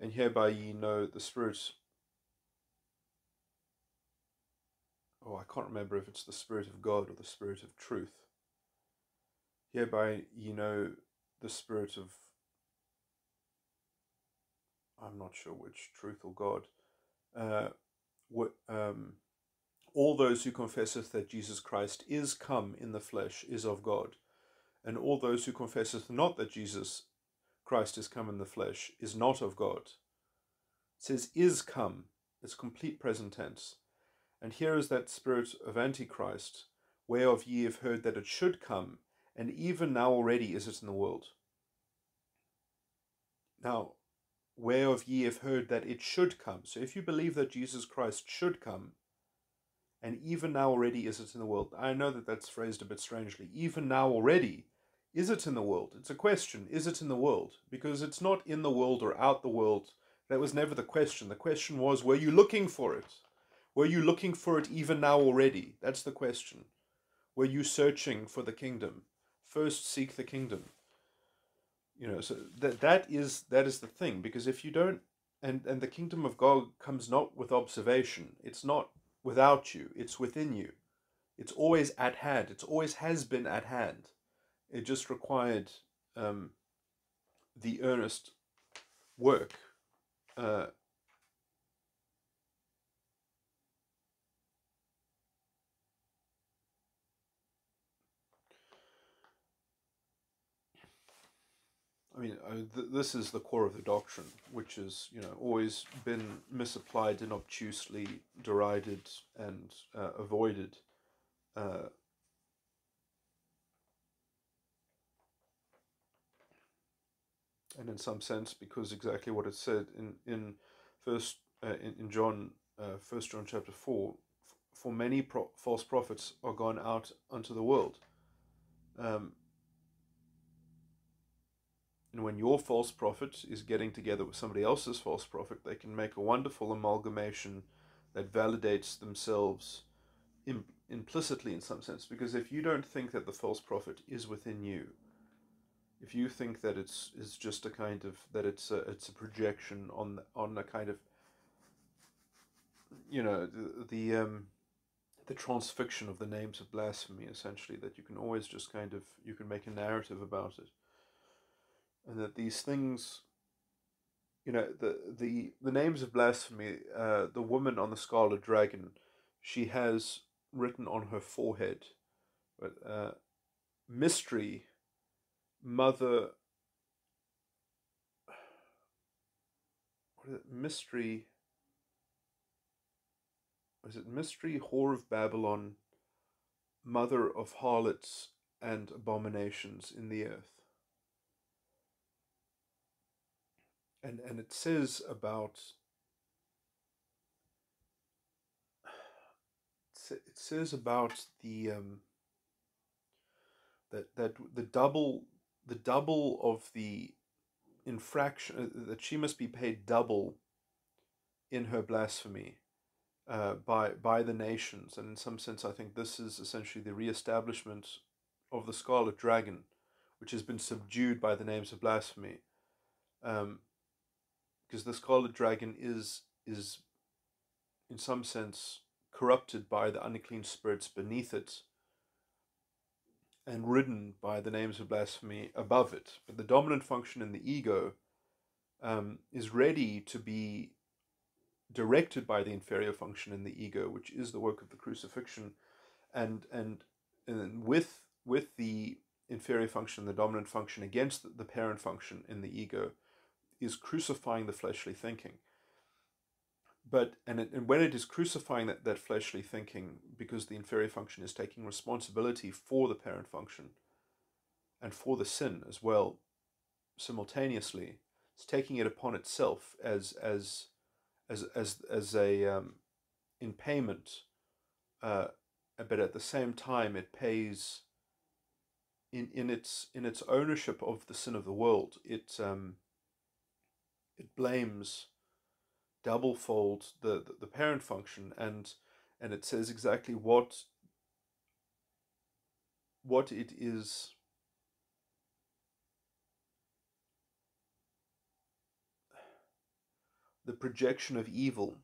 And hereby ye know the spirits. Oh, I can't remember if it's the Spirit of God or the Spirit of truth. Hereby ye know the Spirit of, I'm not sure which, truth or God. All those who confesseth that Jesus Christ is come in the flesh is of God. And all those who confesseth not that Jesus Christ is come in the flesh is not of God. It says is come. It's complete present tense. And here is that spirit of Antichrist, whereof ye have heard that it should come, and even now already is it in the world. Now, whereof ye have heard that it should come. So if you believe that Jesus Christ should come, and even now already is it in the world. I know that that's phrased a bit strangely. Even now already is it in the world? It's a question. Is it in the world? Because it's not in the world or out the world. That was never the question. The question was, were you looking for it? Were you looking for it even now already? That's the question. Were you searching for the kingdom? First seek the kingdom. So that is the thing. Because if you don't, and the kingdom of God comes not with observation. It's not without you. It's within you. It's always at hand. It always has been at hand. It just required the earnest work. I mean, this is the core of the doctrine, which is, always been misapplied and obtusely derided and avoided. And in some sense, because exactly what it said in John, 1 John chapter 4, for many false prophets are gone out unto the world. And when your false prophet is getting together with somebody else's false prophet, they can make a wonderful amalgamation that validates themselves implicitly in some sense. Because if you don't think that the false prophet is within you, if you think that it's just a kind of, that it's a projection on a kind of, the transfixion of the names of blasphemy, essentially, that you can always just kind of, you can make a narrative about it, and that these things the names of blasphemy. The woman on the scarlet dragon, she has written on her forehead, but mystery, mother. What is it? Mystery. Is it mystery? Whore of Babylon, mother of harlots and abominations in the earth. And it says about it says about that the double of the infraction, that she must be paid double in her blasphemy by the nations. And in some sense, I think this is essentially the reestablishment of the scarlet dragon, which has been subdued by the names of blasphemy. Um, because the scarlet dragon is in some sense corrupted by the unclean spirits beneath it and ridden by the names of blasphemy above it. But the dominant function in the ego is ready to be directed by the inferior function in the ego, which is the work of the crucifixion, and and and with the inferior function, the dominant function against the parent function in the ego, is crucifying the fleshly thinking. But and when it is crucifying that fleshly thinking, because the inferior function is taking responsibility for the parent function and for the sin as well, simultaneously, it's taking it upon itself as a in payment, uh, but at the same time it pays in its ownership of the sin of the world. It blames doublefold the parent function, and it says exactly what it is, the projection of evil.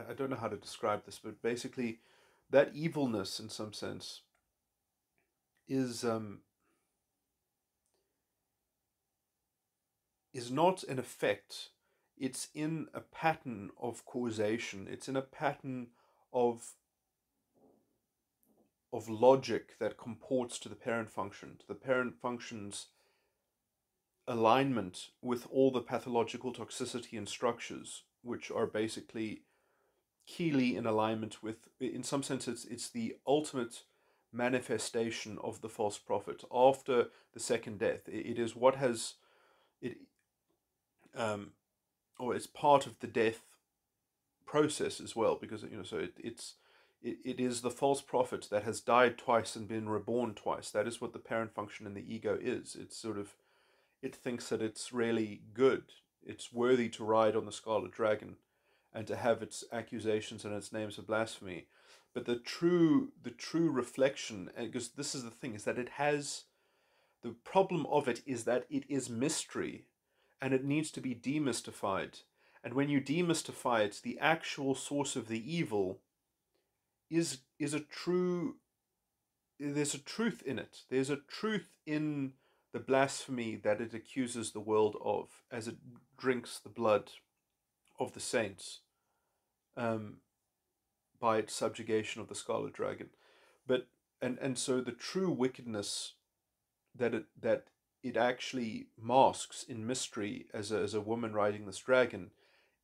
I don't know how to describe this, but basically, that evilness, in some sense, is is not an effect. It's in a pattern of causation. It's in a pattern of logic that comports to the parent function, to the parent function's alignment with all the pathological toxicity and structures, which are basically keyly in alignment with, in some sense, it's the ultimate manifestation of the false prophet after the second death. It is what has it, or it's part of the death process as well, because so it is the false prophet that has died twice and been reborn twice. That is what the parent function in the ego is. It's sort of, it thinks that it's really good, it's worthy to ride on the scarlet dragon and to have its accusations and its names of blasphemy. But the true reflection, because this is the thing, is that it has, the problem of it is that it is mystery and it needs to be demystified. And when you demystify it, the actual source of the evil is a true, there's a truth in it. There's a truth in the blasphemy that it accuses the world of as it drinks the blood of the saints, um, by its subjugation of the scarlet dragon. But and so the true wickedness that it actually masks in mystery as a woman riding this dragon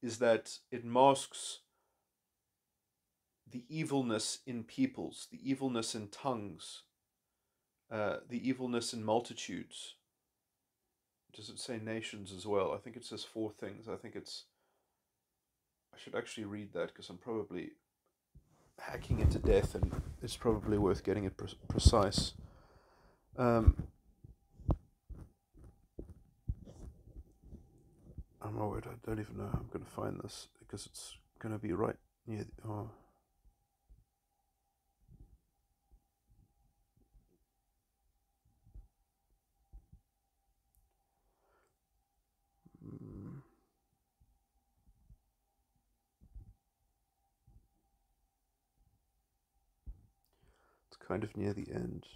is that it masks the evilness in peoples, the evilness in tongues, the evilness in multitudes. Does it say nations as well? I think it says four things. I think it's. I should actually read that because I'm probably hacking it to death, and it's probably worth getting it precise. Um, I'm worried. I don't even know how I'm going to find this because it's going to be right near. Oh. Mm. It's kind of near the end.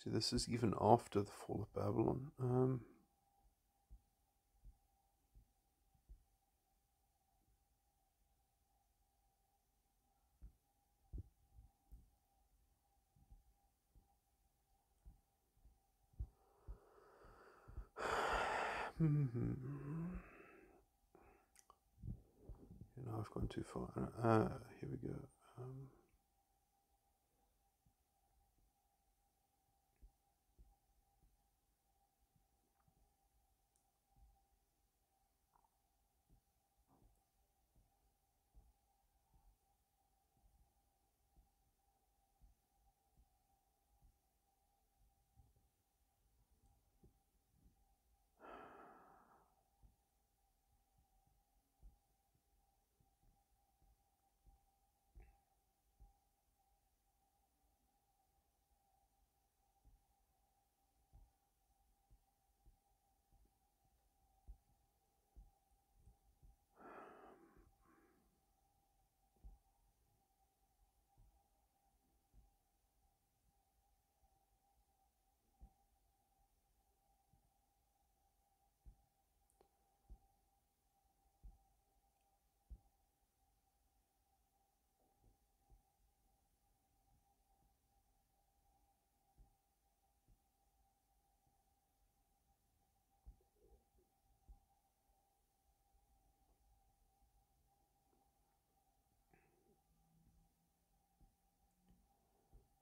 See, this is even after the fall of Babylon. I've gone too far. Here we go.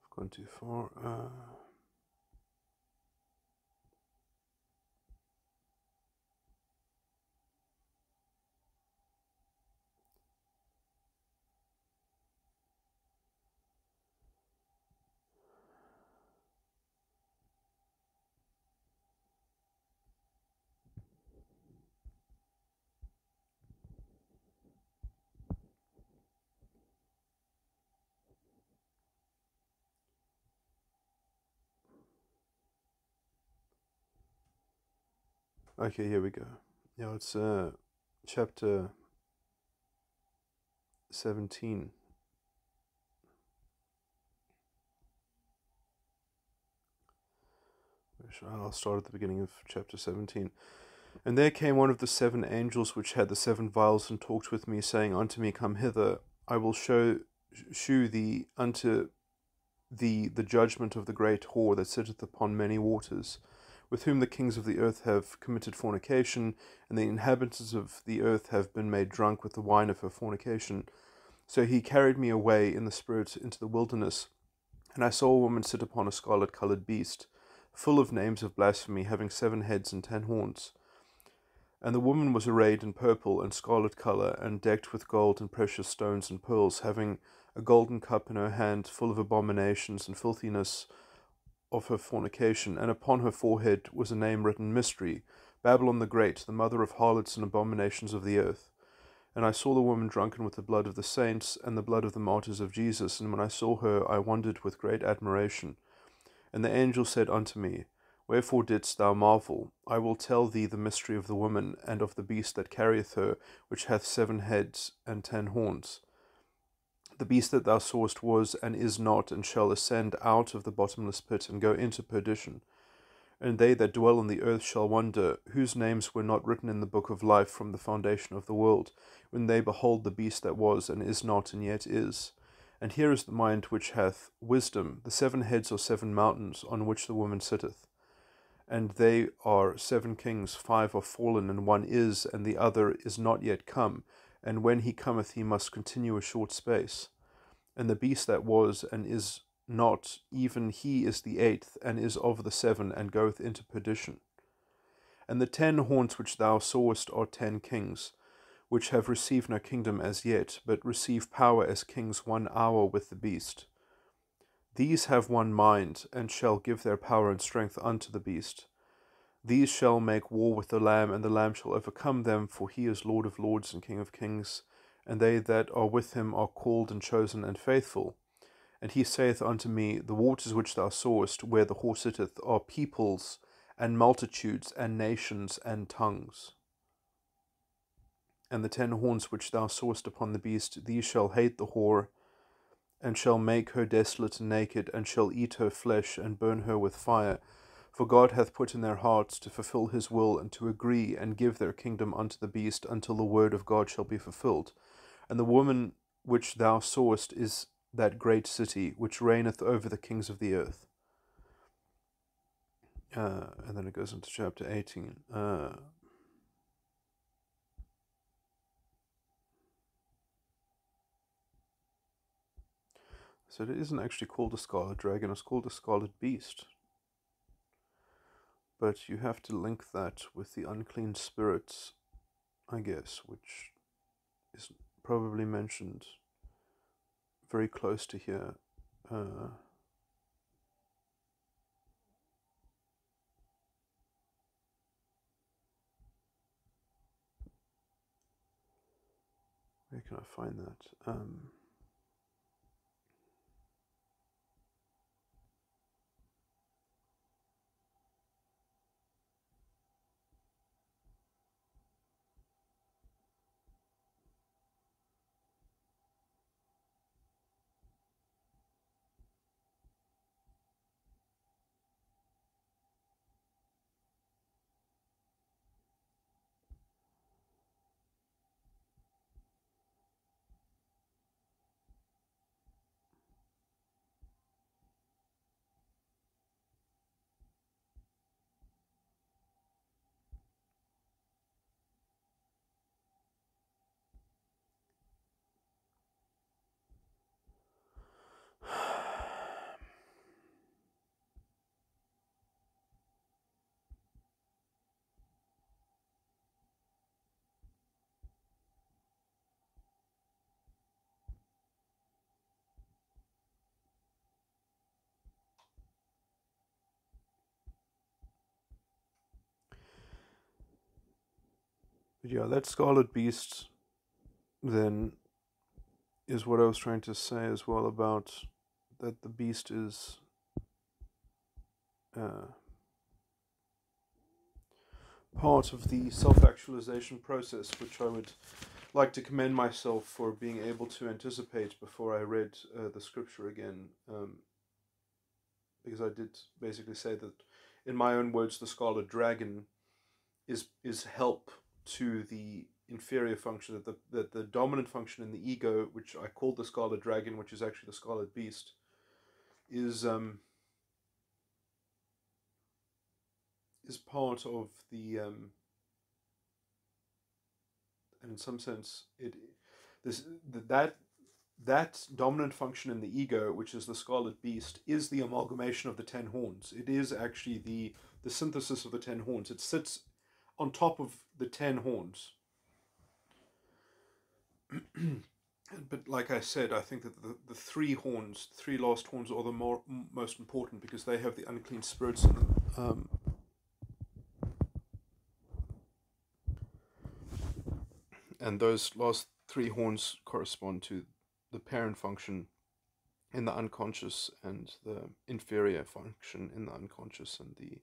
I've gone too far. Okay, here we go. Yeah, it's chapter 17. I'll start at the beginning of chapter 17. And there came one of the 7 angels which had the 7 vials, and talked with me, saying unto me, Come hither, I will shew thee unto thee the judgment of the great whore that sitteth upon many waters, with whom the kings of the earth have committed fornication, and the inhabitants of the earth have been made drunk with the wine of her fornication. So he carried me away in the spirit into the wilderness, and I saw a woman sit upon a scarlet-coloured beast, full of names of blasphemy, having 7 heads and 10 horns. And the woman was arrayed in purple and scarlet colour, and decked with gold and precious stones and pearls, having a golden cup in her hand, full of abominations and filthiness of her fornication. And upon her forehead was a name written, Mystery, Babylon the Great, the mother of harlots and abominations of the earth. And I saw the woman drunken with the blood of the saints and the blood of the martyrs of Jesus. And when I saw her, I wondered with great admiration. And the angel said unto me, Wherefore didst thou marvel? I will tell thee the mystery of the woman, and of the beast that carrieth her, which hath 7 heads and 10 horns. The beast that thou sawest was, and is not, and shall ascend out of the bottomless pit, and go into perdition. And they that dwell on the earth shall wonder, whose names were not written in the book of life from the foundation of the world, when they behold the beast that was, and is not, and yet is. And here is the mind which hath wisdom. The 7 heads are 7 mountains, on which the woman sitteth. And they are 7 kings, 5 are fallen, and 1 is, and the other is not yet come. And when he cometh, he must continue a short space. And the beast that was, and is not, even he is the 8th, and is of the 7, and goeth into perdition. And the 10 horns which thou sawest are 10 kings, which have received no kingdom as yet, but receive power as kings 1 hour with the beast. These have 1 mind, and shall give their power and strength unto the beast. These shall make war with the Lamb, and the Lamb shall overcome them, for he is Lord of lords and King of kings, and they that are with him are called and chosen and faithful. And he saith unto me, The waters which thou sawest, where the horse sitteth, are peoples, and multitudes, and nations, and tongues. And the 10 horns which thou sawest upon the beast, these shall hate the whore, and shall make her desolate and naked, and shall eat her flesh, and burn her with fire. For God hath put in their hearts to fulfill his will, and to agree, and give their kingdom unto the beast, until the word of God shall be fulfilled. And the woman which thou sawest is that great city, which reigneth over the kings of the earth. And then it goes into chapter 18. So it isn't actually called a scarlet dragon, it's called a scarlet beast. But you have to link that with the unclean spirits, I guess, which is probably mentioned very close to here. Where can I find that? But yeah, that scarlet beast then is what I was trying to say as well, about that the beast is part of the self-actualization process, which I would like to commend myself for being able to anticipate before I read the scripture again, because I did basically say that, in my own words, the scarlet dragon is help to the inferior function, that the dominant function in the ego, which I called the scarlet dragon, which is actually the scarlet beast, is part of the and in some sense it this that that dominant function in the ego, which is the scarlet beast, is the amalgamation of the 10 horns. It is actually the synthesis of the 10 horns. It sits on top of the 10 horns. But like I said, I think that the three last horns, are the most important, because they have the unclean spirits in them. And those last 3 horns correspond to the parent function in the unconscious, and the inferior function in the unconscious, and the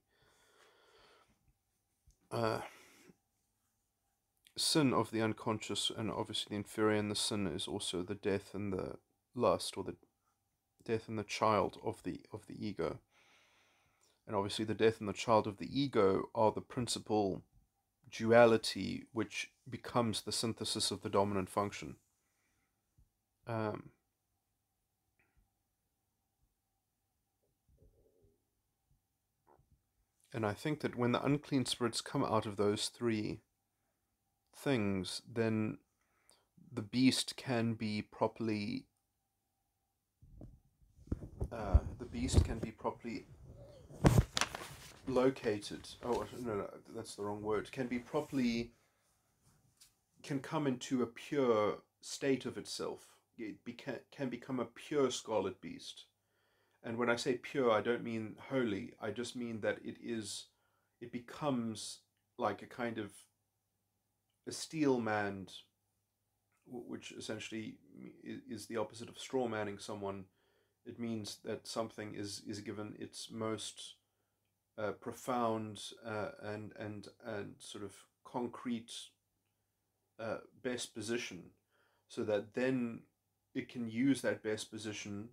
sin of the unconscious, and obviously the inferior in the sin is also the death and the lust, or the death and the child of the ego. And obviously the death and the child of the ego are the principal duality, which becomes the synthesis of the dominant function. And I think that when the unclean spirits come out of those 3 things, then the beast can be properly located. Oh no, that's the wrong word. Can come into a pure state of itself. Can become a pure scarlet beast. And when I say pure, I don't mean holy. I just mean that it becomes like a kind of a steel manned, which essentially is the opposite of straw manning someone. It means that something is given its most profound and sort of concrete best position, so that then it can use that best position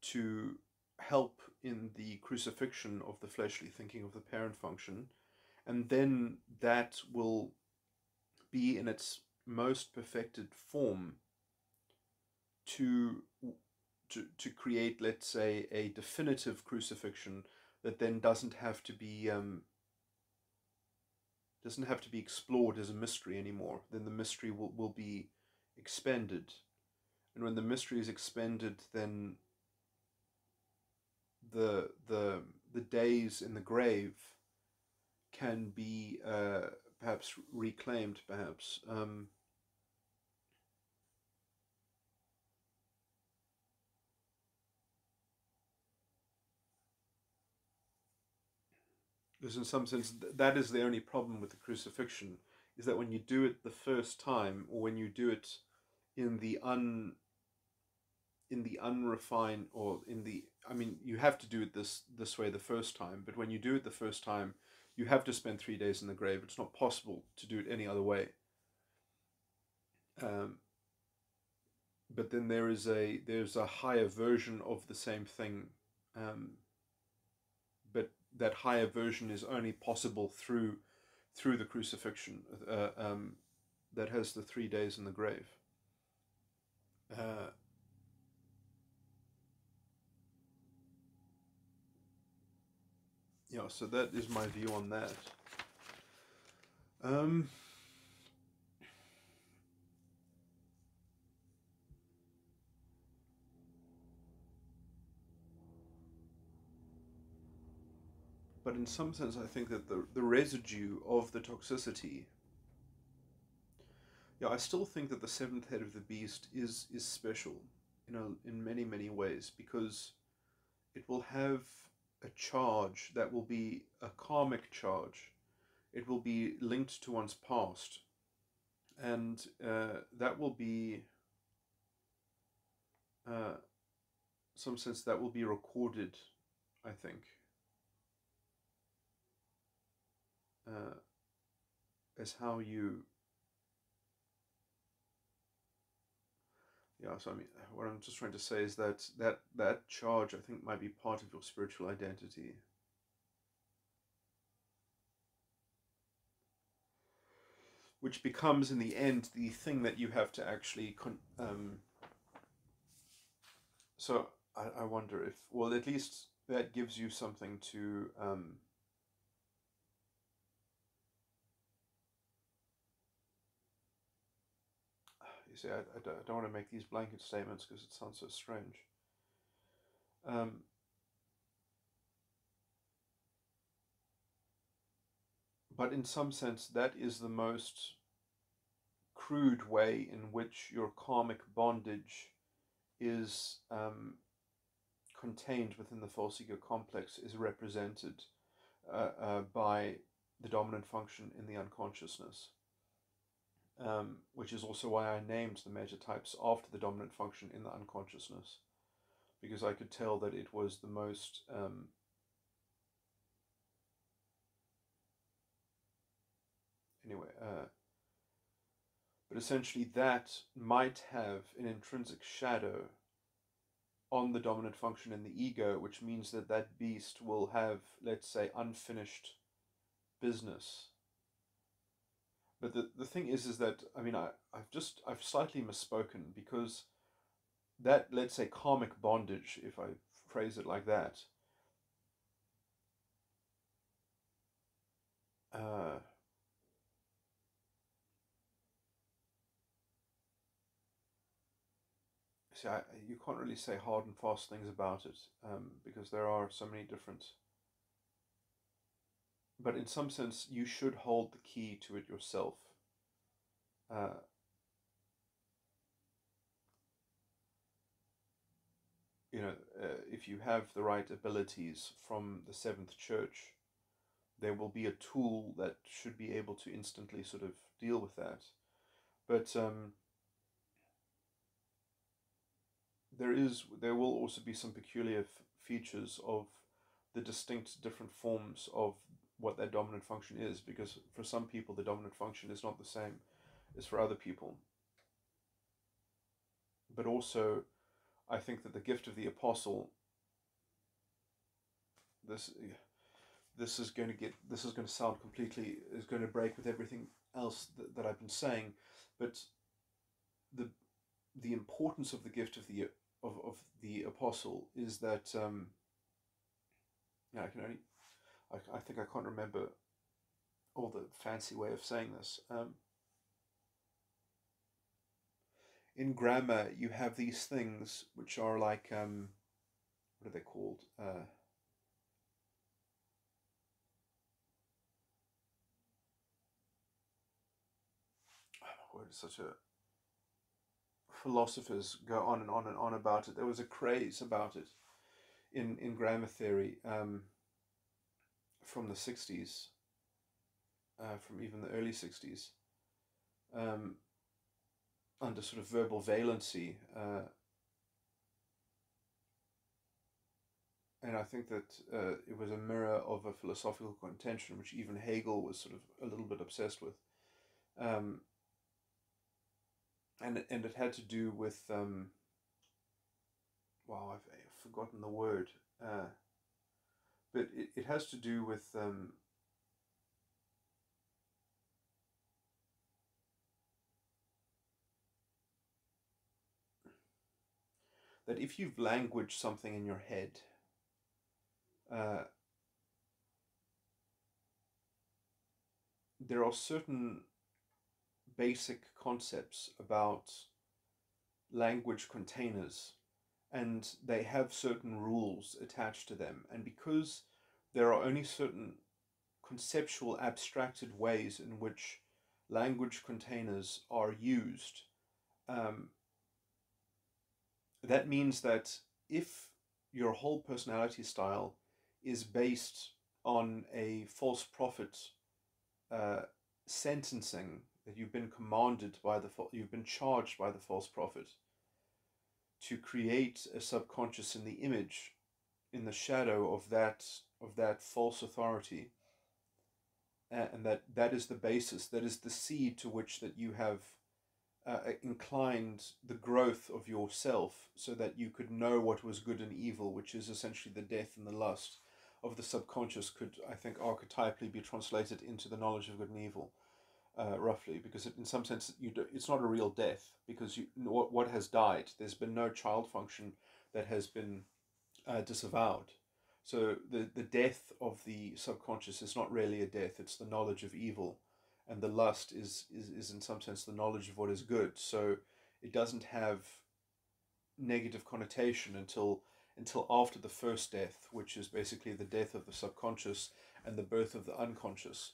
to help in the crucifixion of the fleshly thinking of the parent function, and then that will be in its most perfected form to to create, let's say, a definitive crucifixion that then doesn't have to be explored as a mystery anymore. Then the mystery will be expended, and when the mystery is expended, then the days in the grave can be perhaps reclaimed, perhaps. Because in some sense, that is the only problem with the crucifixion, is that when you do it the first time, or when you do it in the unrefined, or in the, I mean, you have to do it this way the first time, but when you do it the first time, you have to spend 3 days in the grave. It's not possible to do it any other way. Um, but then there's a higher version of the same thing, um, but that higher version is only possible through the crucifixion, that has the 3 days in the grave. Uh, yeah, so that is my view on that. Um, but in some sense, I think that the residue of the toxicity, yeah, I still think that the seventh head of the beast is special, in many many ways, because it will have a charge that will be a karmic charge. It will be linked to one's past, and that will be, uh, some sense, that will be recorded, I think, uh, as how you. Yeah, so I mean, what I'm just trying to say is that that charge, I think, might be part of your spiritual identity, which becomes in the end the thing that you have to actually so I wonder if, well, at least that gives you something to, you see, I don't want to make these blanket statements because it sounds so strange. Um, but in some sense, that is the most crude way in which your karmic bondage is, contained within the false ego complex, is represented by the dominant function in the unconsciousness, which is also why I named the metatypes after the dominant function in the unconsciousness, because I could tell that it was the most, anyway, but essentially that might have an intrinsic shadow on the dominant function in the ego, which means that that beast will have, let's say, unfinished business. But the thing is that, I mean, I've slightly misspoken, because that, let's say, karmic bondage, if I phrase it like that, uh, see, you can't really say hard and fast things about it, because there are so many different. But in some sense, you should hold the key to it yourself. Uh, if you have the right abilities from the seventh church, there will be a tool that should be able to instantly sort of deal with that. But there will also be some peculiar features of the distinct different forms of what that dominant function is, because for some people the dominant function is not the same as for other people. But also, I think that the gift of the apostle, this this is going to sound completely, is going to break with everything else that I've been saying, but the the importance of the gift of the apostle is that yeah, I think I can't remember all the fancy way of saying this. In grammar, you have these things which are like what are they called? Oh, it's such a philosophers go on and on and on about it. There was a craze about it in grammar theory from the 60s, from even the early 60s, um, under sort of verbal valency. And I think that it was a mirror of a philosophical contention, which even Hegel was sort of a little bit obsessed with. Um, and it had to do with, wow, I've forgotten the word. But it has to do with that if you've languaged something in your head, uh, there are certain basic concepts about language containers, and they have certain rules attached to them. And because there are only certain conceptual abstracted ways in which language containers are used, um, that means that if your whole personality style is based on a false prophet uh, sentencing, that you've been commanded by you've been charged by the false prophet to create a subconscious in the image, in the shadow of that false authority, and that is the basis, that is the seed to which that you have inclined the growth of yourself, so that you could know what was good and evil, which is essentially the death and the lust of the subconscious, could, I think, archetypally be translated into the knowledge of good and evil, roughly, because in some sense it's not a real death, because what has died, there's been no child function that has been disavowed. So the death of the subconscious is not really a death, it's the knowledge of evil. And the lust is in some sense the knowledge of what is good. So it doesn't have negative connotation until after the first death, which is basically the death of the subconscious and the birth of the unconscious,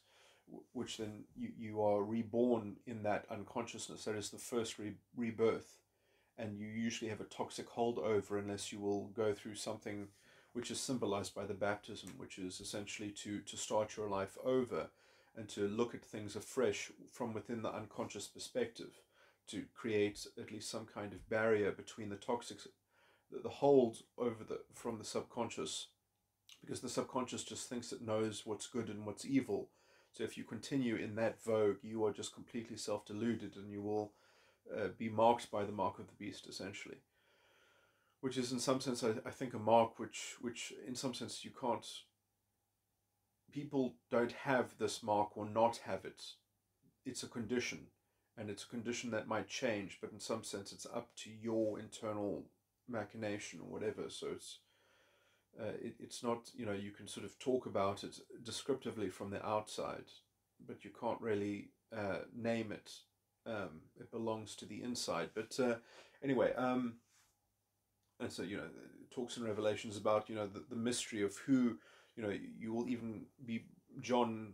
which then you are reborn in that unconsciousness. That is the first rebirth. And you usually have a toxic holdover unless you will go through something which is symbolized by the baptism, which is essentially to start your life over and to look at things afresh from within the unconscious perspective, to create at least some kind of barrier between the toxic, the hold over the from the subconscious, because the subconscious just thinks it knows what's good and what's evil. So if you continue in that vogue, you are just completely self-deluded, and you will be marked by the mark of the beast, essentially. Which is, in some sense, I think, a mark which, in some sense, you can't. People don't have this mark or not have it. It's a condition, and it's a condition that might change, but in some sense, it's up to your internal machination or whatever. So it's not, you can sort of talk about it descriptively from the outside, but you can't really name it. It belongs to the inside. But anyway, and so talks in Revelations about the mystery of who, you will even be, John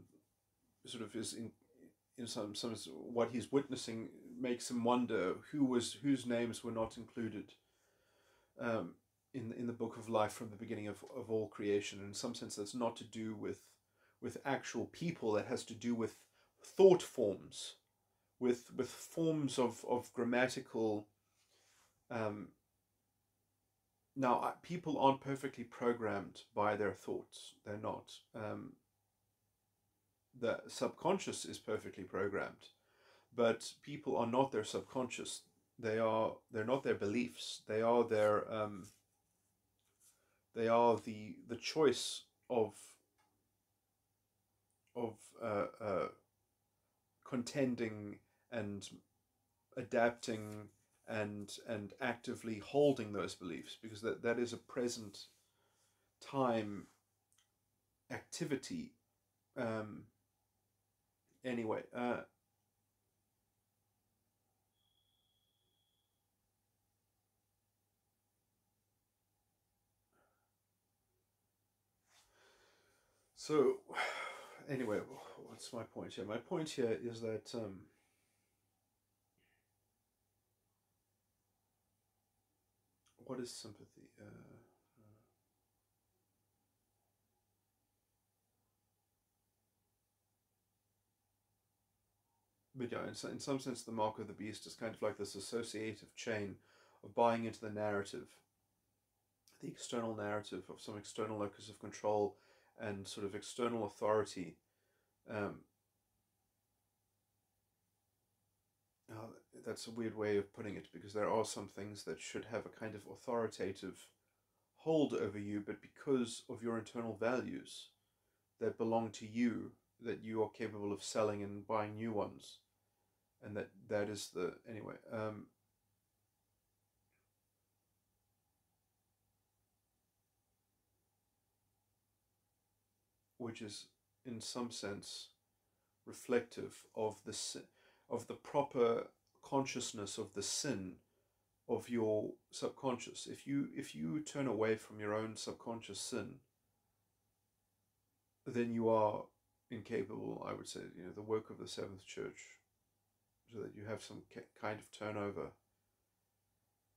sort of is in some what he's witnessing makes him wonder whose names were not included in the book of life from the beginning of all creation. And in some sense, that's not to do with actual people. That has to do with thought forms, with forms of grammatical Now, people aren't perfectly programmed by their thoughts. They're not. The subconscious is perfectly programmed, but people are not their subconscious. They're not their beliefs. They are the choice of contending and adapting and actively holding those beliefs, because that is a present time activity. Um, anyway, so anyway, what's my point here? My point here is that what is sympathy? But yeah, in some sense, the mark of the beast is kind of like this associative chain of buying into the narrative, the external narrative of some external locus of control and sort of external authority. Um, uh, that's a weird way of putting it, because there are some things that should have a kind of authoritative hold over you, but because of your internal values that belong to you, that you are capable of selling and buying new ones, and that is the anyway. Which is in some sense reflective of of the proper consciousness of the sin of your subconscious. If you turn away from your own subconscious sin, then you are incapable, I would say, the work of the seventh church, so that you have some kind of turnover.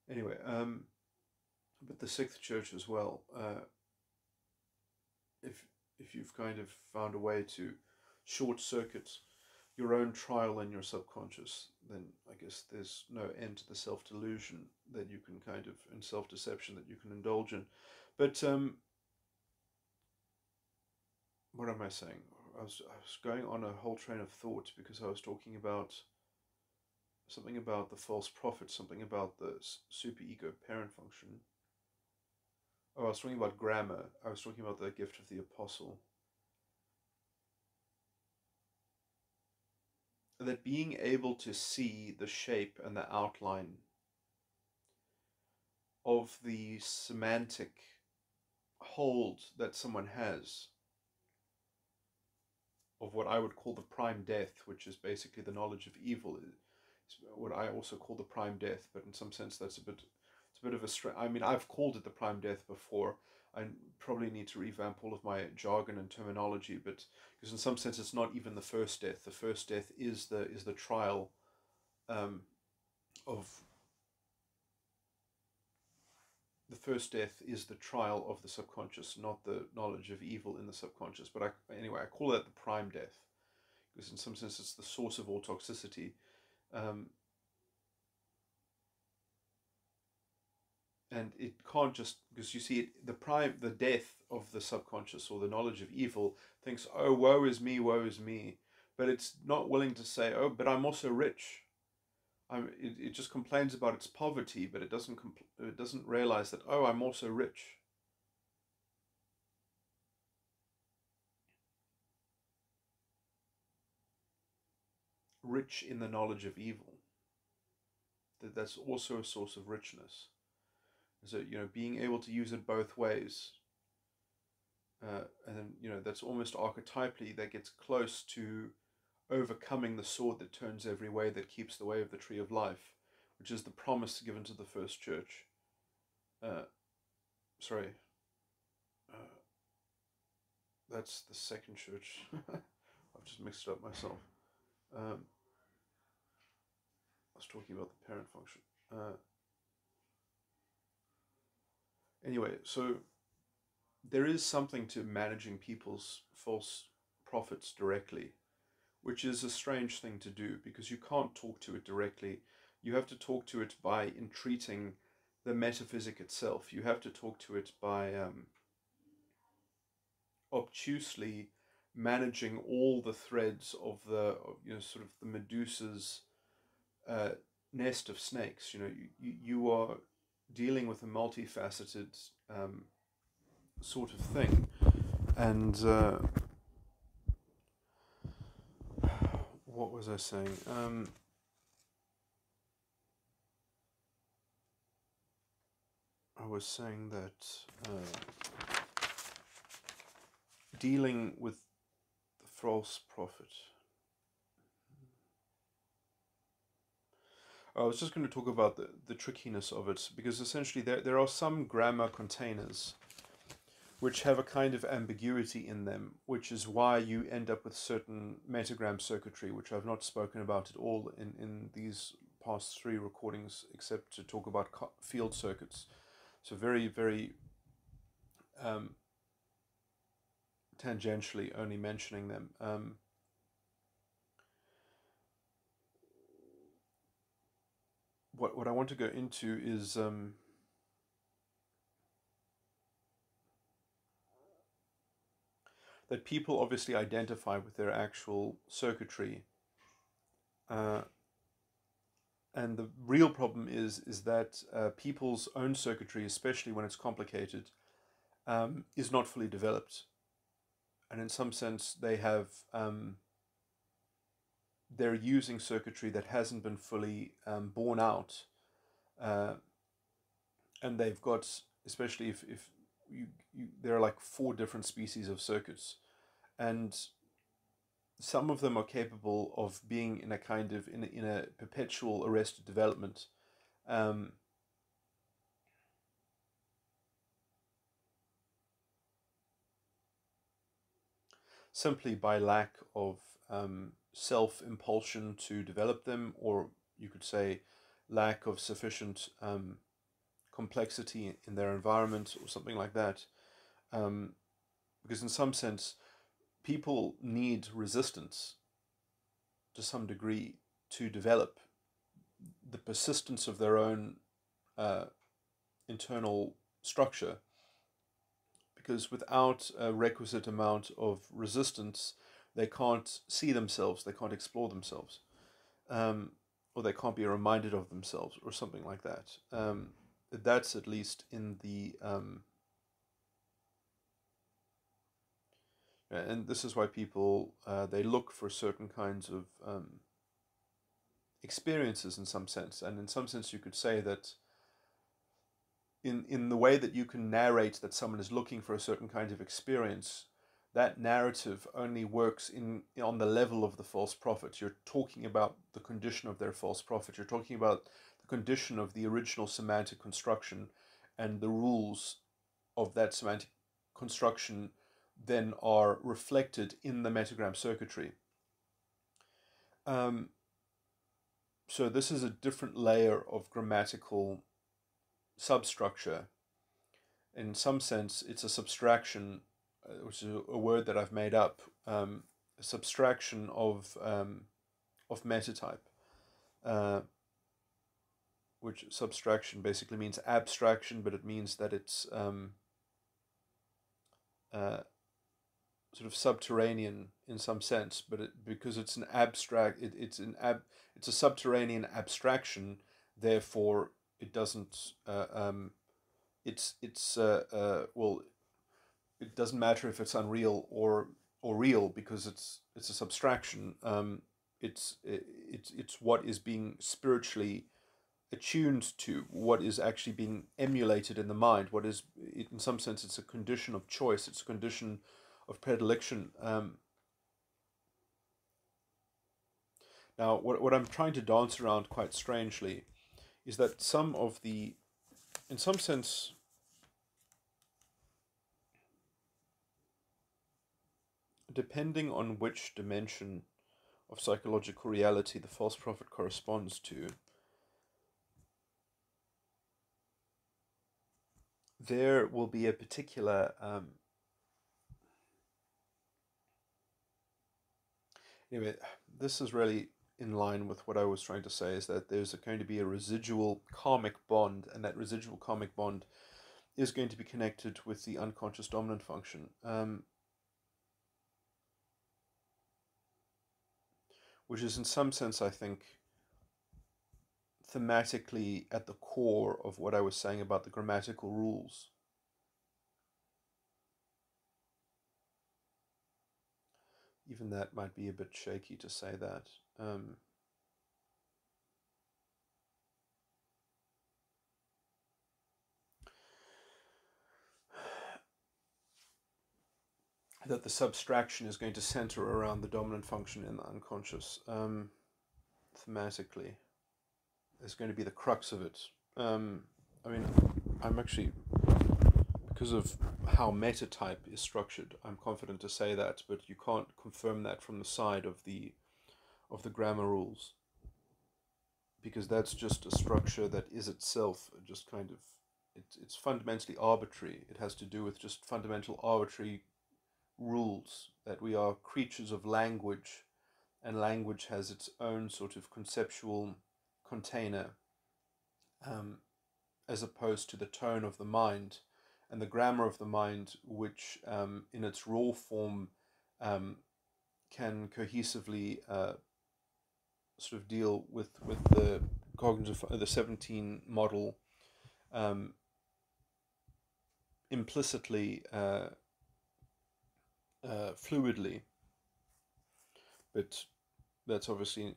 Anyway, but the sixth church as well. If if you've kind of found a way to short circuit your own trial in your subconscious, then I guess there's no end to the self delusion that you can kind of, and self deception that you can indulge in. But what am I saying? I was going on a whole train of thought, because I was talking about something about the false prophet, something about the superego parent function. Oh, I was talking about grammar. I was talking about the gift of the apostle. That being able to see the shape and the outline of the semantic hold that someone has of what I would call the prime death, which is basically the knowledge of evil, is what I also call the prime death. But in some sense, it's a bit of a. I mean, I've called it the prime death before. I probably need to revamp all of my jargon and terminology, but because in some sense, it's not even the first death. The first death is the trial um, of the first death is the trial of the subconscious, not the knowledge of evil in the subconscious. But anyway, I call that the prime death, because in some sense it's the source of all toxicity. Um, and it can't just, because you see it, the death of the subconscious, or the knowledge of evil, thinks, oh, woe is me, but it's not willing to say, oh, but I'm also rich. It just complains about its poverty, but it doesn't realize that, oh, I'm also rich. Rich in the knowledge of evil. That's also a source of richness. So being able to use it both ways, and then that's almost archetypally that gets close to overcoming the sword that turns every way, that keeps the way of the tree of life, which is the promise given to the first church. Uh, sorry, uh, that's the second church. I've just mixed it up myself. Um, I was talking about the parent function. Anyway, so there is something to managing people's false prophets directly, which is a strange thing to do, because you can't talk to it directly. You have to talk to it by entreating the metaphysic itself. You have to talk to it by obtusely managing all the threads of the, sort of the Medusa's uh, nest of snakes. You are dealing with a multifaceted sort of thing, and what was I saying? I was saying that dealing with the false prophet. I was just going to talk about the trickiness of it, because essentially there are some grammar containers which have a kind of ambiguity in them, which is why you end up with certain metagram circuitry, which I've not spoken about at all in these past 3 recordings, except to talk about field circuits. So very, very tangentially only mentioning them. What I want to go into is that people obviously identify with their actual circuitry, and the real problem is that people's own circuitry, especially when it's complicated, is not fully developed, and in some sense they're using circuitry that hasn't been fully borne out, and they've got, especially if there are like 4 different species of circuits, and some of them are capable of being in a kind of in a perpetual arrested development, um, simply by lack of self impulsion to develop them, or you could say lack of sufficient complexity in their environment, or something like that. Because in some sense, people need resistance to some degree to develop the persistence of their own internal structure, because without a requisite amount of resistance, they can't see themselves, they can't explore themselves, or they can't be reminded of themselves, or something like that. That's at least in the and this is why people they look for certain kinds of experiences, in some sense, and in some sense you could say that in the way that you can narrate that someone is looking for a certain kind of experience, that narrative only works on the level of the false prophet. You're talking about the condition of their false prophet. You're talking about the condition of the original semantic construction, and the rules of that semantic construction then are reflected in the metagram circuitry. So this is a different layer of grammatical substructure. In some sense, it's a subtraction, which is a word that I've made up, a subtraction of metatype, which subtraction basically means abstraction, but it means that it's sort of subterranean in some sense, but because it's an abstract, it's a subterranean abstraction. Therefore, it doesn't. Well, it doesn't matter if it's unreal or real, because it's a subtraction. It's what is being spiritually attuned to, what is actually being emulated in the mind, what is, in some sense, it's a condition of choice, it's a condition of predilection. Now, what I'm trying to dance around quite strangely is that in some sense, depending on which dimension of psychological reality the false prophet corresponds to, there will be a particular anyway, this is really in line with what I was trying to say, is that there's going to be a residual karmic bond, and that residual karmic bond is going to be connected with the unconscious dominant function, which is in some sense, I think, thematically at the core of what I was saying about the grammatical rules. Even that might be a bit shaky to say that. That the subtraction is going to center around the dominant function in the unconscious, thematically. Is going to be the crux of it. I mean, I'm actually, because of how Metatype is structured, I'm confident to say that, but you can't confirm that from the side of the grammar rules, because that's just a structure that is itself just kind of, it's fundamentally arbitrary. It has to do with just fundamental arbitrary rules, that we are creatures of language, and language has its own sort of conceptual container, as opposed to the tone of the mind and the grammar of the mind, which in its raw form can cohesively sort of deal with the cognitive, the 17 model, implicitly, fluidly. But that's obviously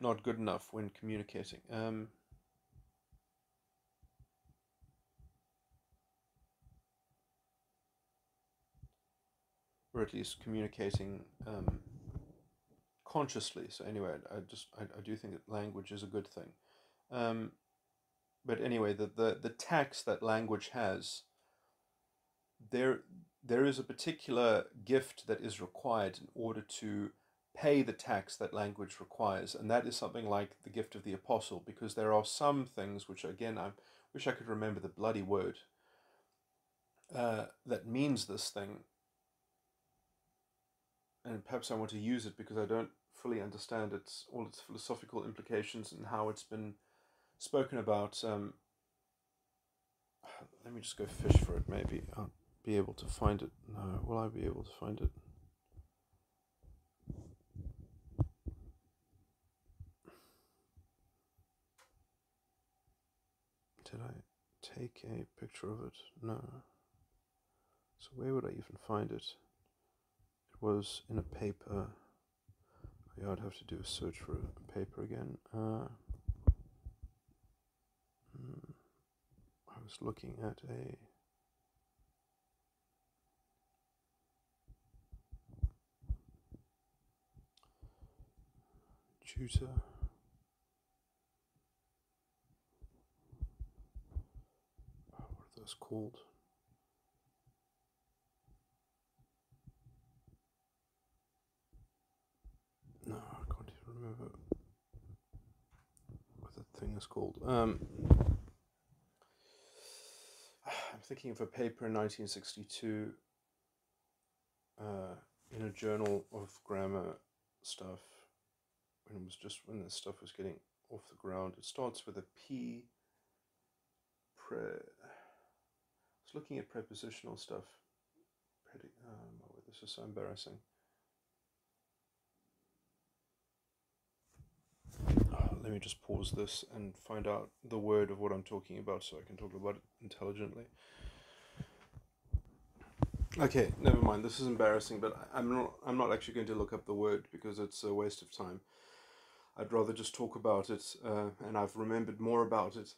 not good enough when communicating. Or at least communicating consciously. So anyway, I do think that language is a good thing. But anyway, the tax that language has, there is a particular gift that is required in order to pay the tax that language requires, and that is something like the gift of the apostle, because there are some things which, again, I wish I could remember the bloody word, that means this thing, and perhaps I want to use it because I don't fully understand all its philosophical implications and how it's been spoken about. Let me just go fish for it. Maybe I'll be able to find it. No, will I be able to find it? Did I take a picture of it? No. So where would I even find it? It was in a paper. Yeah, I'd have to do a search for a paper again. I was looking at a tutor. What are those called? No, I can't even remember what that thing is called. I'm thinking of a paper in 1962 in a journal of grammar stuff, when this stuff was getting off the ground. It starts with a P. I was looking at prepositional stuff. This is so embarrassing. Let me just pause this and find out the word of what I'm talking about so I can talk about it intelligently. Okay, never mind. This is embarrassing, but I'm not actually going to look up the word because it's a waste of time. I'd rather just talk about it, and I've remembered more about it,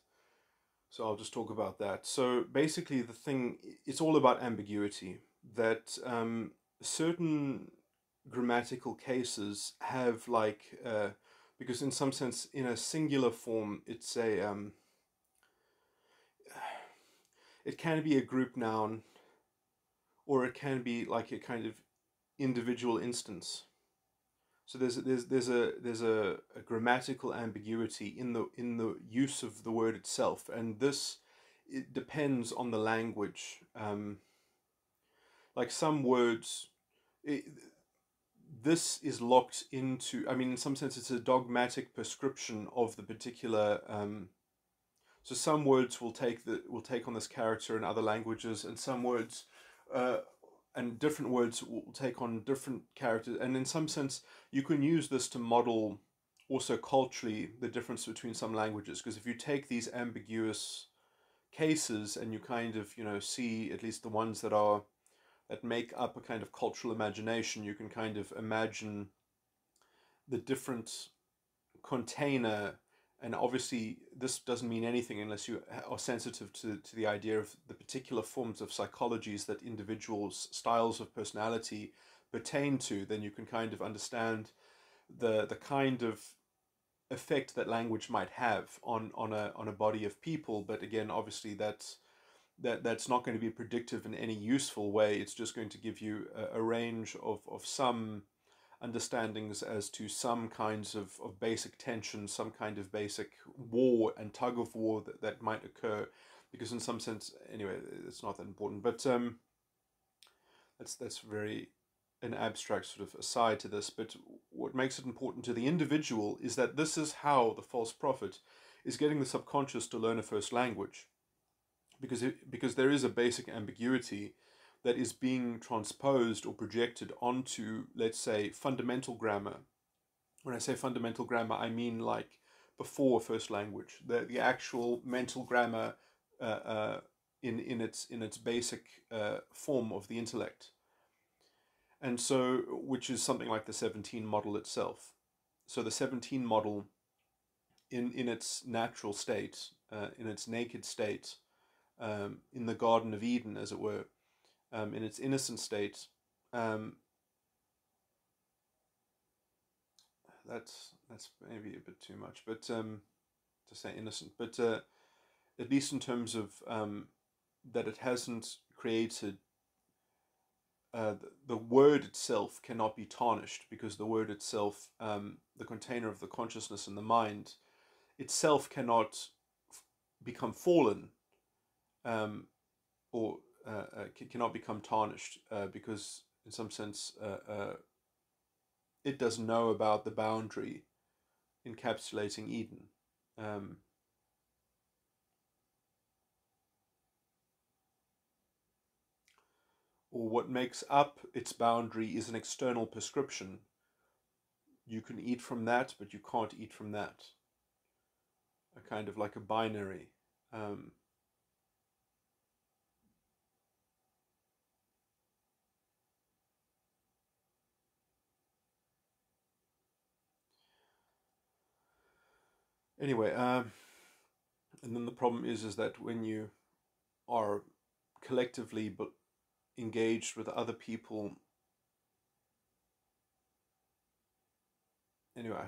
so I'll just talk about that. So basically, it's all about ambiguity. That certain grammatical cases have because in some sense, in a singular form, it's it can be a group noun, or it can be like a kind of individual instance. So there's a grammatical ambiguity in the use of the word itself, and it depends on the language. Like some words, this is locked into, I mean, in some sense, it's a dogmatic prescription of the particular. So some words will take on this character in other languages, and some words, uh, and different words will take on different characters. And in some sense, you can use this to model also culturally the difference between some languages. Because if you take these ambiguous cases and you kind of see at least the ones that make up a kind of cultural imagination, you can kind of imagine the different container. And obviously this doesn't mean anything unless you are sensitive to the idea of the particular forms of psychologies that individuals' styles of personality pertain to. Then you can kind of understand the kind of effect that language might have on a body of people. But again, obviously that's not going to be predictive in any useful way. It's just going to give you a range of some understandings as to some kinds of basic tension, some kind of basic war and tug of war that might occur. Because in some sense, anyway, it's not that important. But that's very an abstract sort of aside to this. But what makes it important to the individual is that this is how the false prophet is getting the subconscious to learn a first language, because there is a basic ambiguity that is being transposed or projected onto, let's say, fundamental grammar. When I say fundamental grammar, I mean like before first language, the actual mental grammar, in its basic form of the intellect, and so which is something like the 17 model itself. So the 17 model, in its natural state, in its naked state, in the Garden of Eden, as it were, in its innocent state. Um, that's maybe a bit too much, but to say innocent, but at least in terms of that it hasn't created. The word itself cannot be tarnished, because the word itself, the container of the consciousness and the mind itself, cannot become fallen, um, or cannot become tarnished, because in some sense it doesn't know about the boundary encapsulating Eden. Um, or what makes up its boundary is an external prescription. You can eat from that, but you can't eat from that. A kind of like a binary. Um, anyway, and then the problem is that when you are collectively but engaged with other people, anyway,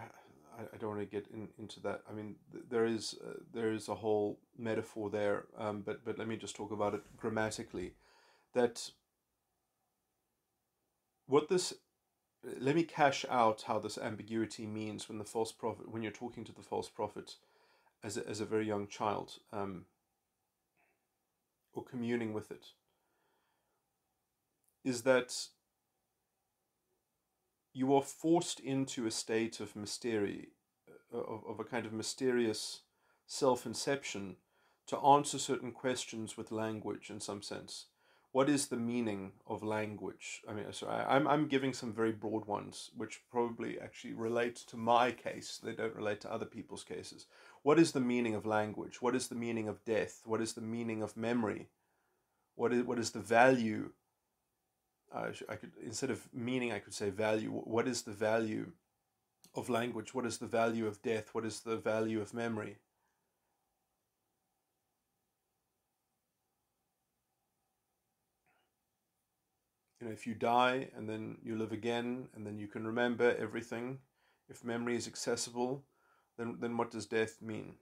I don't want to get into that. I mean, there is a whole metaphor there, but let me just talk about it grammatically. That what this Let me cash out how this ambiguity means when the false prophet, when you're talking to the false prophet as a very young child, or communing with it, is that you are forced into a state of mystery, of a kind of mysterious self-inception, to answer certain questions with language. In some sense, what is the meaning of language? I mean, sorry, I'm giving some very broad ones, which probably actually relate to my case. They don't relate to other people's cases. What is the meaning of language? What is the meaning of death? What is the meaning of memory? What is the value? I could, instead of meaning, I could say value. What is the value of language? What is the value of death? What is the value of memory? If you die and then you live again and then you can remember everything, if memory is accessible, then what does death mean?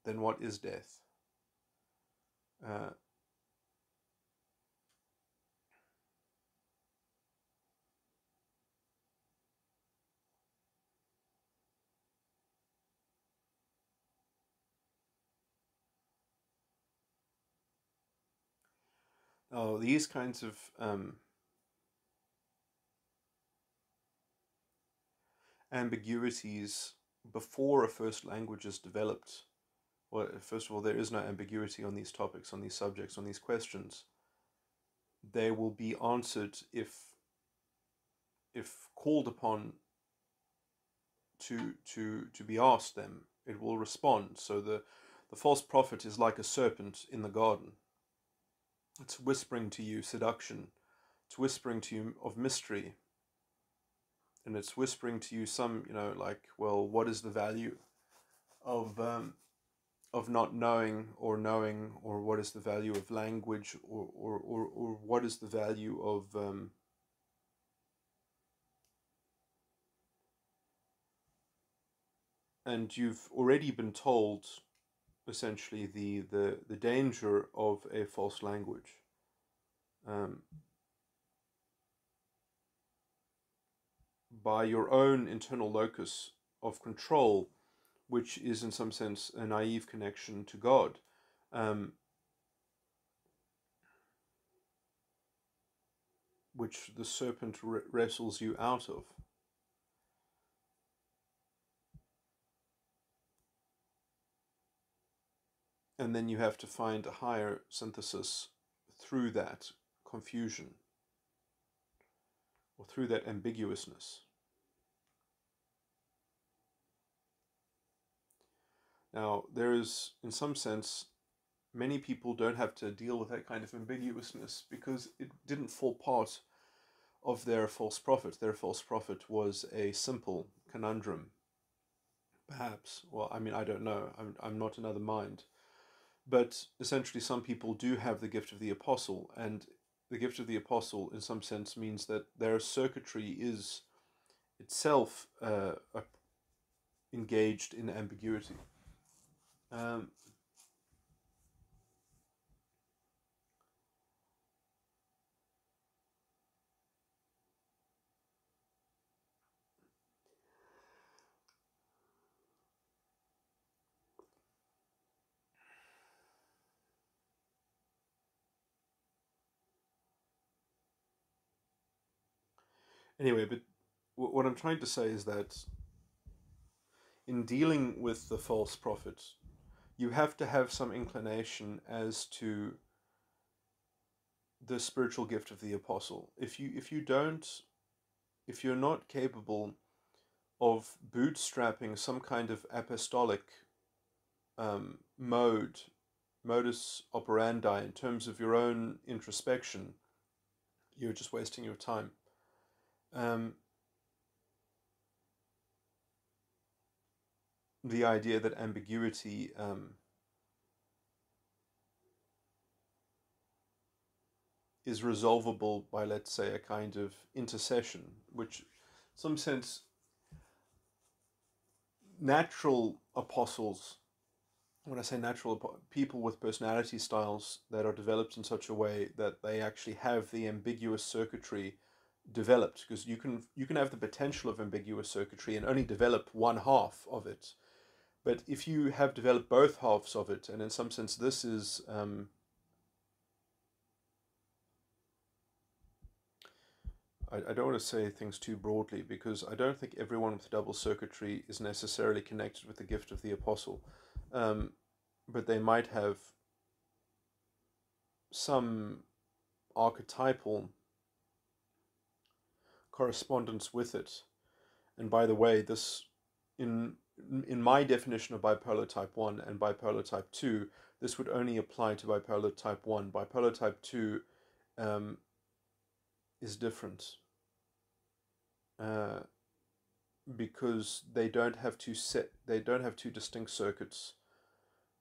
Then what is death? Uh, oh, these kinds of ambiguities before a first language is developed. Well, first of all, there is no ambiguity on these topics, on these subjects, on these questions. They will be answered if called upon to be asked them. It will respond. So the false prophet is like a serpent in the garden. It's whispering to you seduction. It's whispering to you of mystery. And it's whispering to you some, like, well, what is the value of not knowing, or what is the value of language, or what is the value of and you've already been told essentially the danger of a false language. Um, by your own internal locus of control, which is in some sense a naive connection to God, um, which the serpent wrestles you out of. And then you have to find a higher synthesis through that confusion, or through that ambiguousness. Now, there is, in some sense, many people don't have to deal with that kind of ambiguousness because it didn't fall part of their false prophet. Their false prophet was a simple conundrum, perhaps. Well, I mean, I don't know. I'm not another mind. But essentially, some people do have the gift of the apostle, and the gift of the apostle, in some sense, means that their circuitry is itself engaged in ambiguity. Um, anyway, but what I'm trying to say is that in dealing with the false prophet, you have to have some inclination as to the spiritual gift of the apostle. If you don't, if you're not capable of bootstrapping some kind of apostolic modus operandi in terms of your own introspection, you're just wasting your time. Um, the idea that ambiguity is resolvable by, let's say, a kind of intercession, which, in some sense, natural apostles, when I say natural, people with personality styles that are developed in such a way that they actually have the ambiguous circuitry developed, because you can have the potential of ambiguous circuitry and only develop one half of it. But if you have developed both halves of it, and in some sense this is I don't want to say things too broadly, because I don't think everyone with double circuitry is necessarily connected with the gift of the apostle, but they might have some archetypal correspondence with it. And by the way, this in in my definition of bipolar type 1 and bipolar type 2, this would only apply to bipolar type 1. Bipolar type 2 um, is different uh, because they don't have two distinct circuits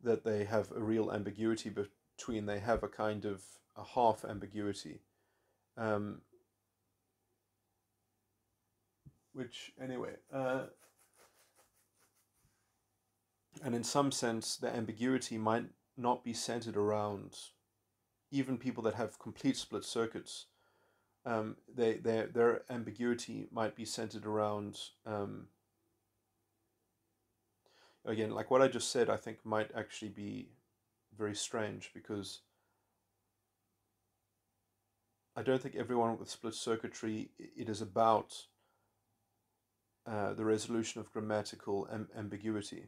that they have a real ambiguity between. They have a kind of a half ambiguity, um, which anyway, and in some sense, the ambiguity might not be centered around even people that have complete split circuits. Their ambiguity might be centered around again, like what I just said. I think might actually be very strange, because I don't think everyone with split circuitry, it is about the resolution of grammatical ambiguity,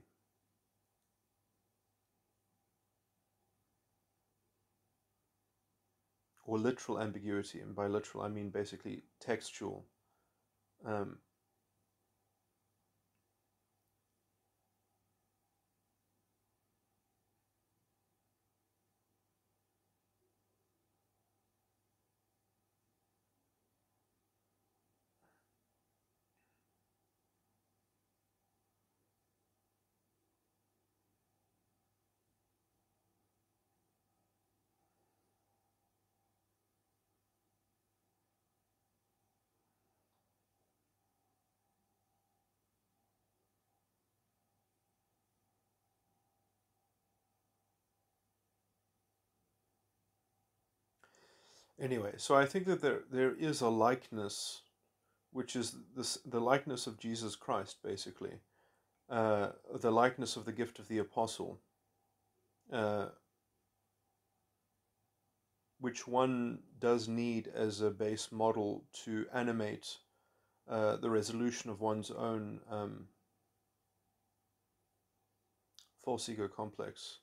or literal ambiguity, and by literal I mean basically textual. Um, anyway, so I think that there is a likeness, which is the likeness of Jesus Christ, basically, the likeness of the gift of the apostle, uh, which one does need as a base model to animate the resolution of one's own false ego complex,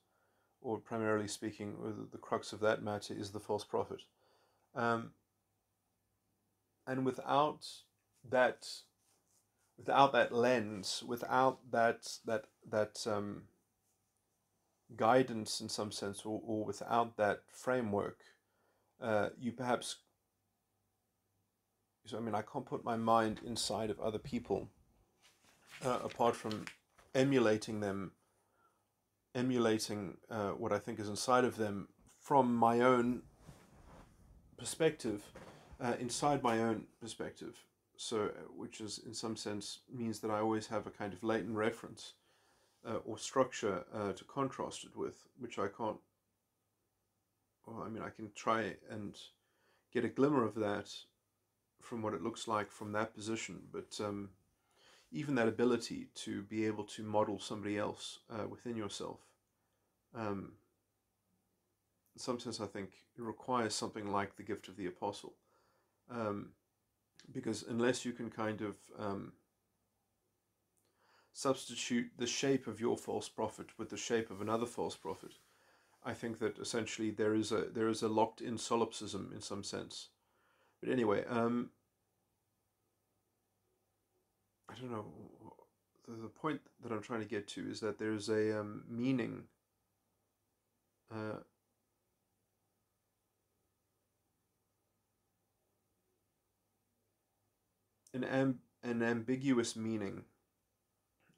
or primarily speaking, the crux of that matter is the false prophet. Um, and that, without that lens, without that guidance in some sense, or without that framework, you perhaps. So I mean, I can't put my mind inside of other people, apart from emulating them, emulating what I think is inside of them from my own perspective, inside my own perspective. So, which is in some sense means that I always have a kind of latent reference or structure to contrast it with, which I can't. Well, I mean, I can try and get a glimmer of that from what it looks like from that position, but even that ability to be able to model somebody else within yourself, um, in some sense, I think it requires something like the gift of the apostle, um, because unless you can kind of substitute the shape of your false prophet with the shape of another false prophet, I think that essentially there is a locked-in solipsism in some sense. But anyway, I don't know. The point that I'm trying to get to is that there's a meaning, uh, an ambiguous meaning,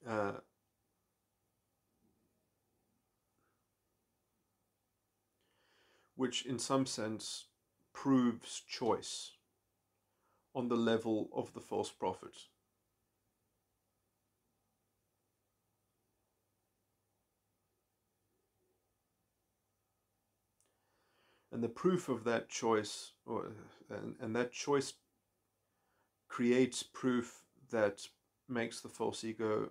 uh, which in some sense proves choice on the level of the false prophet. And the proof of that choice, and that choice creates proof that makes the false ego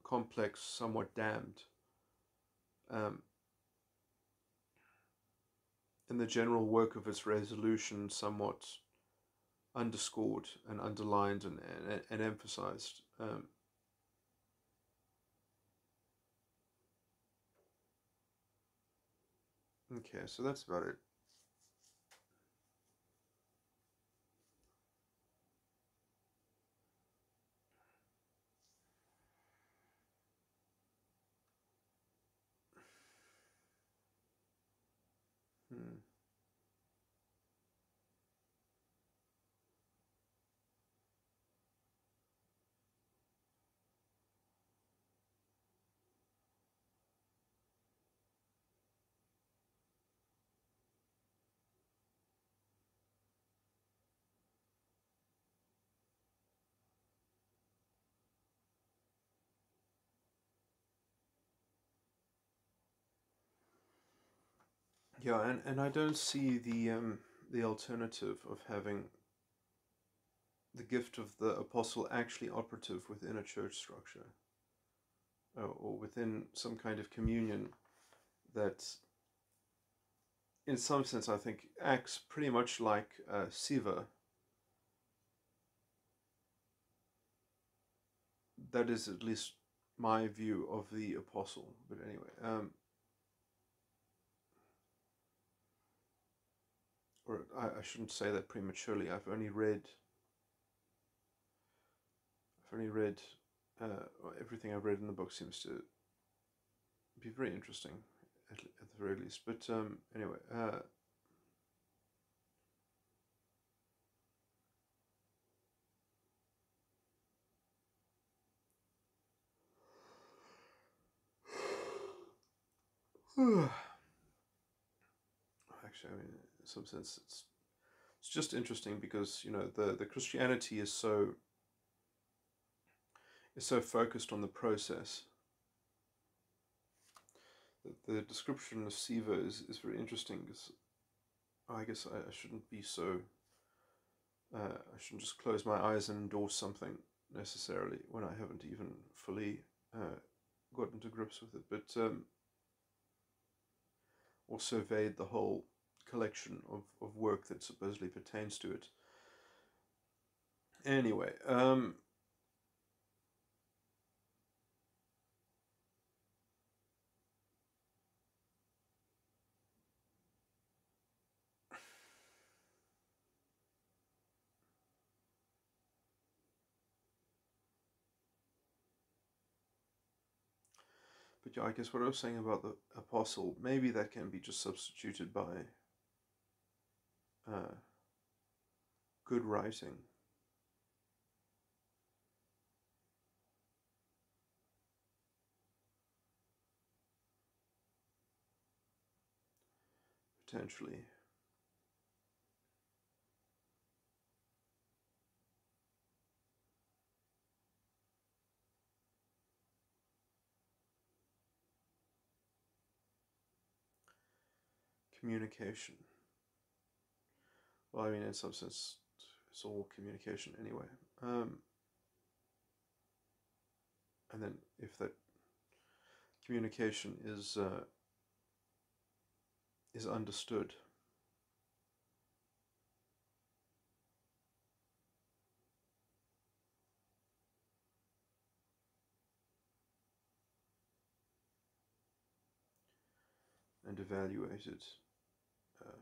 complex somewhat damned. Um, and the general work of its resolution somewhat underscored and underlined and emphasized. Okay, so that's about it. Hmm. Yeah, and I don't see the alternative of having the gift of the apostle actually operative within a church structure, or within some kind of communion that, in some sense, I think acts pretty much like Siva, that is at least my view of the apostle. But anyway, or I shouldn't say that prematurely. I've only read everything I've read in the book seems to be very interesting, at the very least. But anyway, actually, I mean, in some sense, it's just interesting because the Christianity is so focused on the process. The description of Siva is very interesting because I guess I shouldn't be so. I shouldn't just close my eyes and endorse something necessarily when I haven't even fully gotten to grips with it, but or surveyed the whole collection of work that supposedly pertains to it. Anyway, but yeah, I guess what I was saying about the apostle, maybe that can be just substituted by uh, good writing. Potentially. Communication. Well, I mean, in some sense, it's all communication anyway. And then if that communication is understood, and evaluated, uh,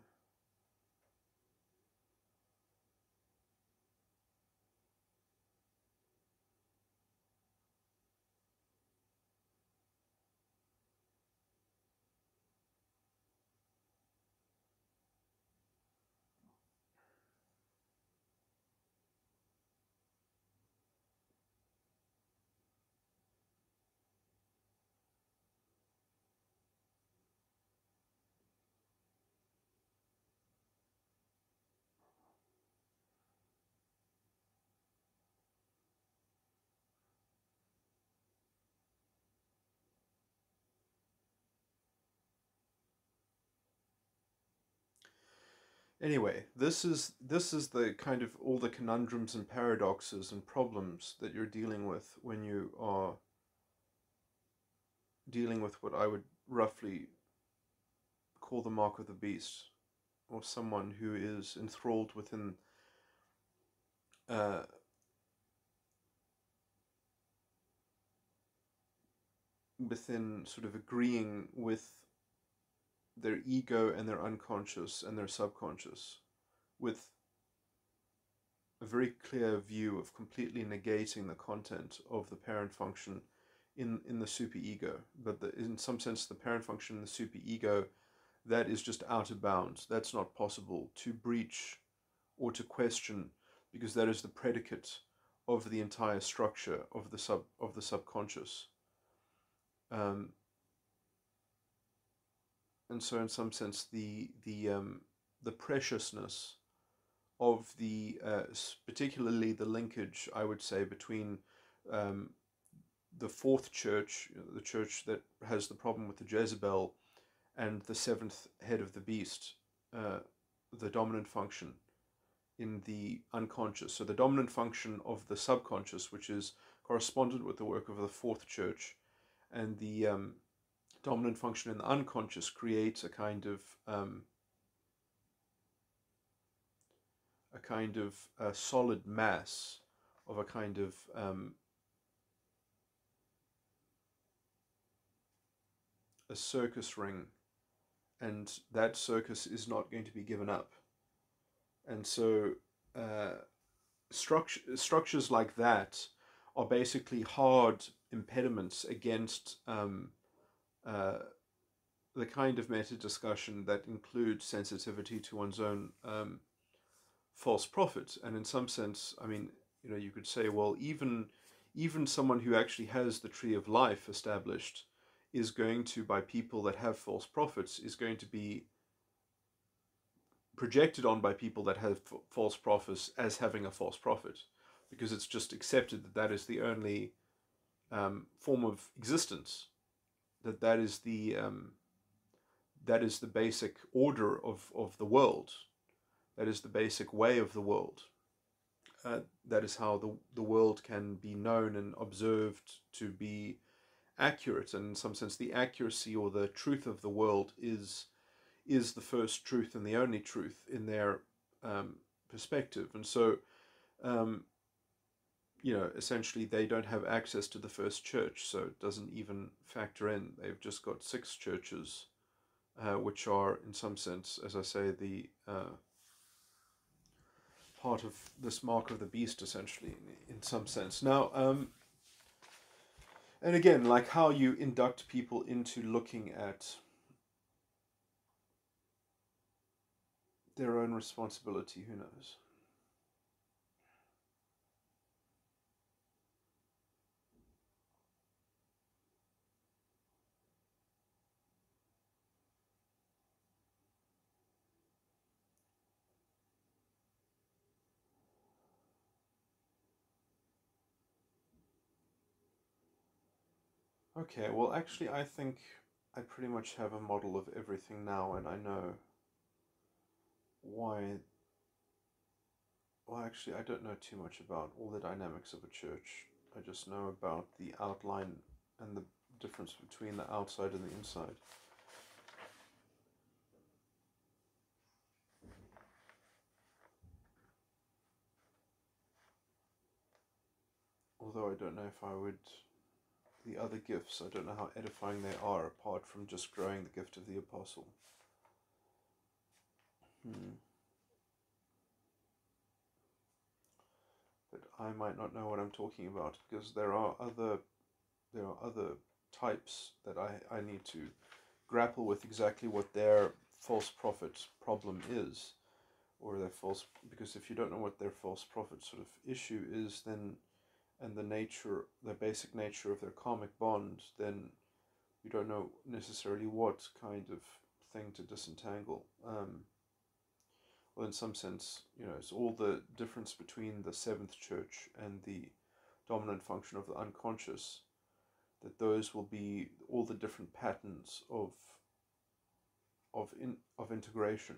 anyway, this is the kind of all the conundrums and paradoxes and problems that you're dealing with when you are dealing with what I would roughly call the mark of the beast, or someone who is enthralled uh, within sort of agreeing with their ego and their unconscious and their subconscious, with a very clear view of completely negating the content of the parent function in the superego. But in some sense, the parent function in the superego, that is just out of bounds. That's not possible to breach or to question, because that is the predicate of the entire structure of the subconscious. Um, and so, in some sense, the preciousness of particularly the linkage, I would say, between um, the fourth church, the church that has the problem with the Jezebel, and the seventh head of the beast, uh, the dominant function in the unconscious. So the dominant function of the subconscious, which is correspondent with the work of the fourth church, and the dominant function in the unconscious creates a kind of solid mass of a kind of a circus ring, and that circus is not going to be given up. And so uh, structures like that are basically hard impediments against uh, the kind of meta discussion that includes sensitivity to one's own false prophet. And in some sense, I mean, you could say, well, even someone who actually has the tree of life established is going to, by people that have false prophets, is going to be projected on by people that have false prophets as having a false prophet, because it's just accepted that that is the only form of existence, that is the basic order of the world, that is the basic way of the world. That is how the world can be known and observed to be accurate, and in some sense the accuracy or the truth of the world is the first truth and the only truth in their perspective. And so um, essentially they don't have access to the first church, so it doesn't even factor in. They've just got six churches, which are in some sense, as I say, the part of this mark of the beast, essentially, in some sense. Now, and again, like how you induct people into looking at their own responsibility, who knows? Okay, well, actually, I think I pretty much have a model of everything now, and I know why. Well, actually, I don't know too much about all the dynamics of a church. I just know about the outline and the difference between the outside and the inside. Although I don't know if I would. The other gifts, I don't know how edifying they are, apart from just growing the gift of the apostle. But I might not know what I'm talking about, because there are other types that I need to grapple with exactly what their false prophet problem is, or their false, because if you don't know what their false prophet sort of issue is, then, and the basic nature of their karmic bond, then you don't know necessarily what kind of thing to disentangle. Well, in some sense, it's all the difference between the seventh church and the dominant function of the unconscious, that those will be all the different patterns of integration.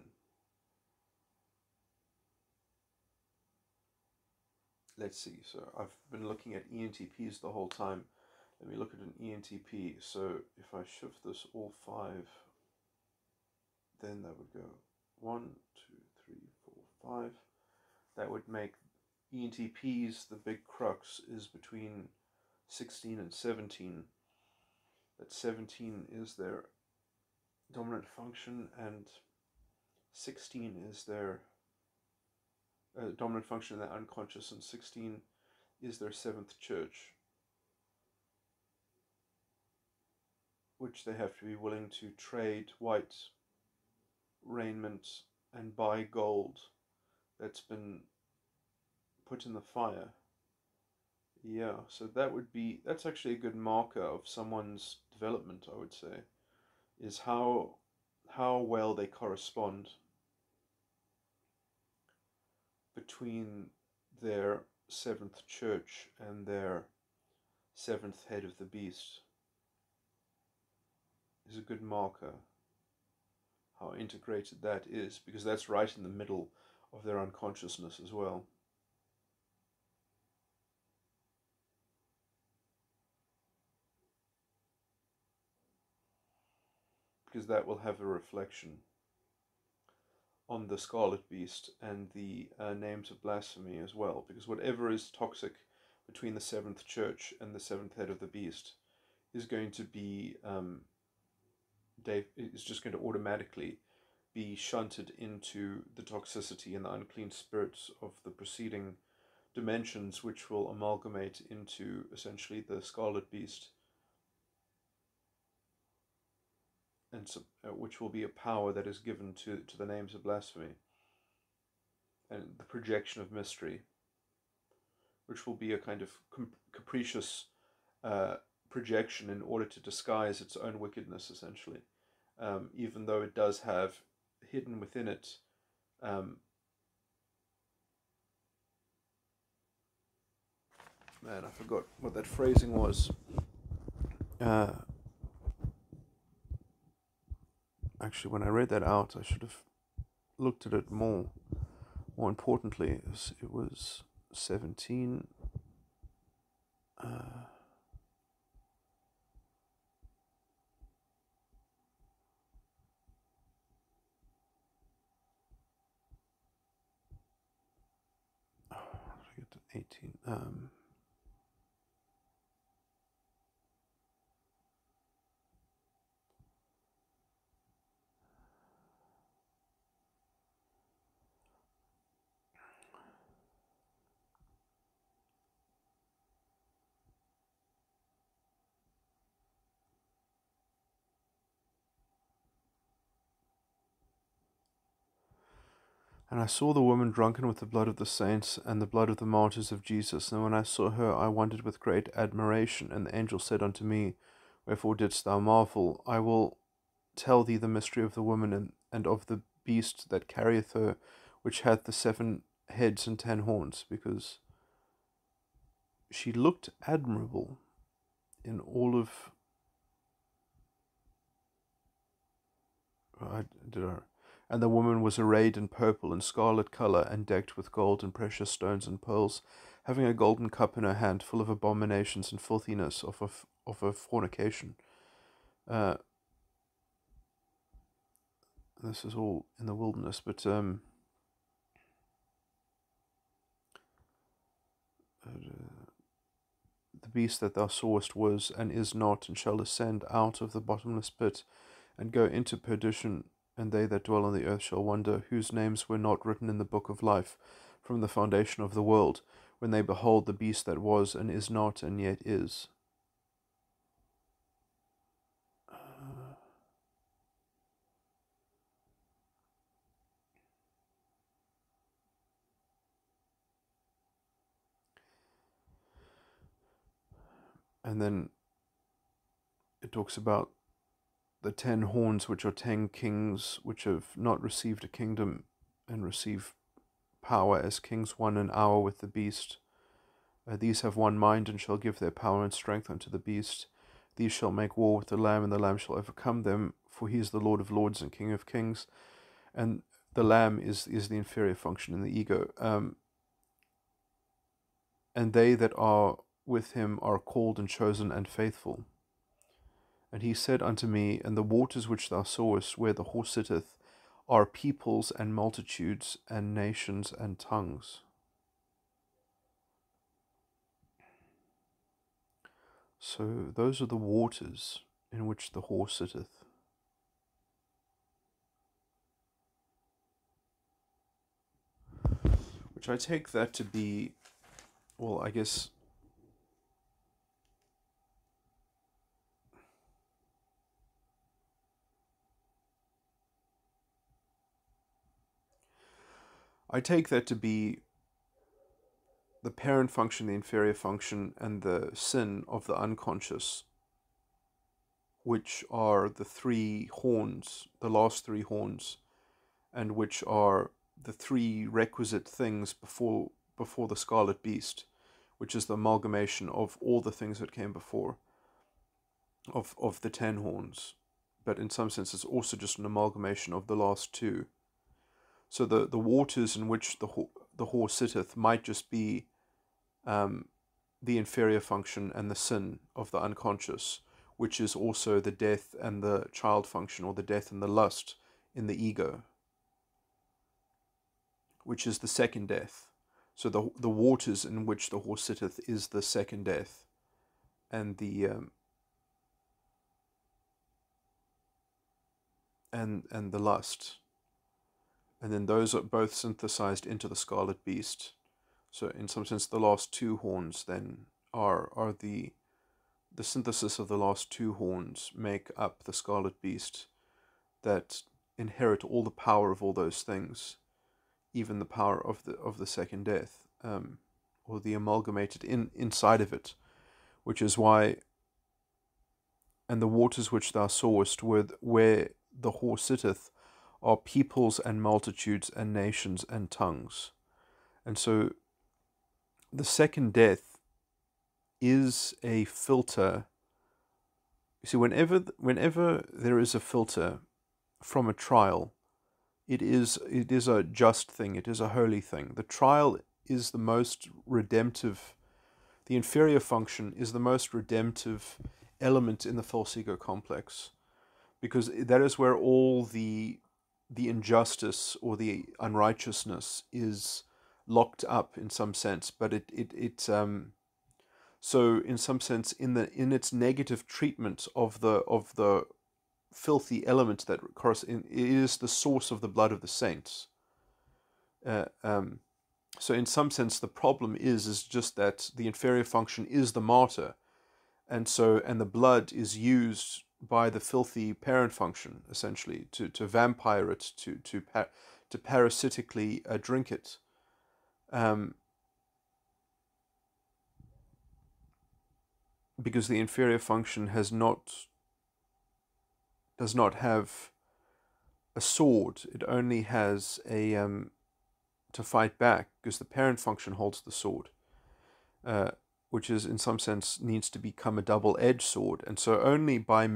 Let's see. So I've been looking at ENTPs the whole time. Let me look at an ENTP. So if I shift this all five, then that would go 1, 2, 3, 4, 5. That would make ENTPs, the big crux is between 16 and 17. That 17 is their dominant function, and 16 is their dominant function in their unconscious, and 16 is their seventh church, which they have to be willing to trade white raiment and buy gold that's been put in the fire. Yeah, so that's actually a good marker of someone's development, I would say, is how well they correspond between their seventh church and their seventh head of the beast. Is a good marker how integrated that is, because that's right in the middle of their unconsciousness as well. Because that will have a reflection on the scarlet beast and the names of blasphemy as well, because whatever is toxic between the seventh church and the seventh head of the beast is going to be Dave is just going to automatically be shunted into the toxicity and the unclean spirits of the preceding dimensions, which will amalgamate into essentially the Scarlet Beast, and which will be a power that is given to the names of blasphemy and the projection of mystery, which will be a kind of capricious uh, projection in order to disguise its own wickedness, essentially, even though it does have hidden within it. Um, Man, I forgot what that phrasing was. Uh, Actually, when I read that out, I should have looked at it more. More importantly, it was 17. Uh, I get to 18. And I saw the woman drunken with the blood of the saints and the blood of the martyrs of Jesus. And when I saw her, I wondered with great admiration. And the angel said unto me, Wherefore didst thou marvel? I will tell thee the mystery of the woman and of the beast that carrieth her, which hath the 7 heads and 10 horns, because she looked admirable in all of. And the woman was arrayed in purple and scarlet colour, and decked with gold and precious stones and pearls, having a golden cup in her hand, full of abominations and filthiness of her fornication. Uh, this is all in the wilderness, but the beast that thou sawest was and is not, and shall ascend out of the bottomless pit, and go into perdition, and they that dwell on the earth shall wonder, whose names were not written in the book of life from the foundation of the world, when they behold the beast that was and is not and yet is. And then it talks about the 10 horns, which are 10 kings, which have not received a kingdom and receive power as kings 1 hour with the beast. These have one mind, and shall give their power and strength unto the beast. These shall make war with the Lamb, and the Lamb shall overcome them, for he is the Lord of lords and King of kings. And the Lamb is the inferior function in the ego. And they that are with him are called and chosen and faithful. And he said unto me, And the waters which thou sawest, where the horse sitteth, are peoples and multitudes and nations and tongues. So those are the waters in which the horse sitteth. Which I take that to be, well, I guess, I take that to be the parent function, the inferior function, and the sin of the unconscious, which are the 3 horns, the last 3 horns, and which are the 3 requisite things before the scarlet beast, which is the amalgamation of all the things that came before, of the 10 horns. But in some sense, it's also just an amalgamation of the last 2. So the waters in which the horse sitteth might just be the inferior function and the sin of the unconscious, which is also the death and the child function, or the death and the lust in the ego, which is the second death. So the waters in which the horse sitteth is the second death, and the and the lust, and then those are both synthesized into the scarlet beast. So in some sense, the last two horns then are the synthesis of the last two horns make up the scarlet beast that inherit all the power of all those things, even the power of the second death, or the amalgamated inside of it, which is why. And the waters which thou sawest where the horse sitteth are peoples and multitudes and nations and tongues. And so the second death is a filter. You see, whenever there is a filter from a trial, it is a just thing, it is a holy thing. The trial is the most redemptive, the inferior function is the most redemptive element in the false ego complex, because that is where all the injustice or the unrighteousness is locked up in some sense. But so in some sense, in its negative treatment of the filthy element that it is the source of the blood of the saints. So in some sense, the problem is just that the inferior function is the martyr, and the blood is used by the filthy parent function essentially to vampire it, to parasitically drink it. Because the inferior function does not have a sword. It only has a to fight back, because the parent function holds the sword, which is in some sense needs to become a double-edged sword. And so only by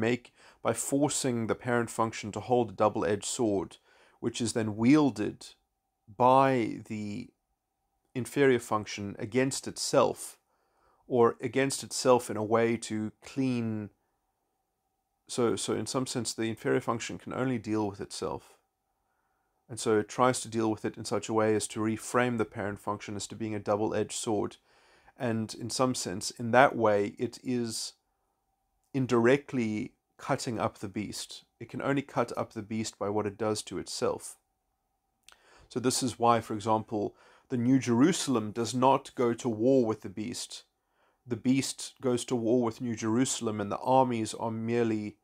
forcing the parent function to hold a double-edged sword, which is then wielded by the inferior function against itself, or against itself in a way to clean. So in some sense, the inferior function can only deal with itself. And so it tries to deal with it in such a way as to reframe the parent function as to being a double-edged sword. And in some sense, in that way, it is indirectly cutting up the beast. It can only cut up the beast by what it does to itself. So this is why, for example, the New Jerusalem does not go to war with the beast. The beast goes to war with New Jerusalem, and the armies are merely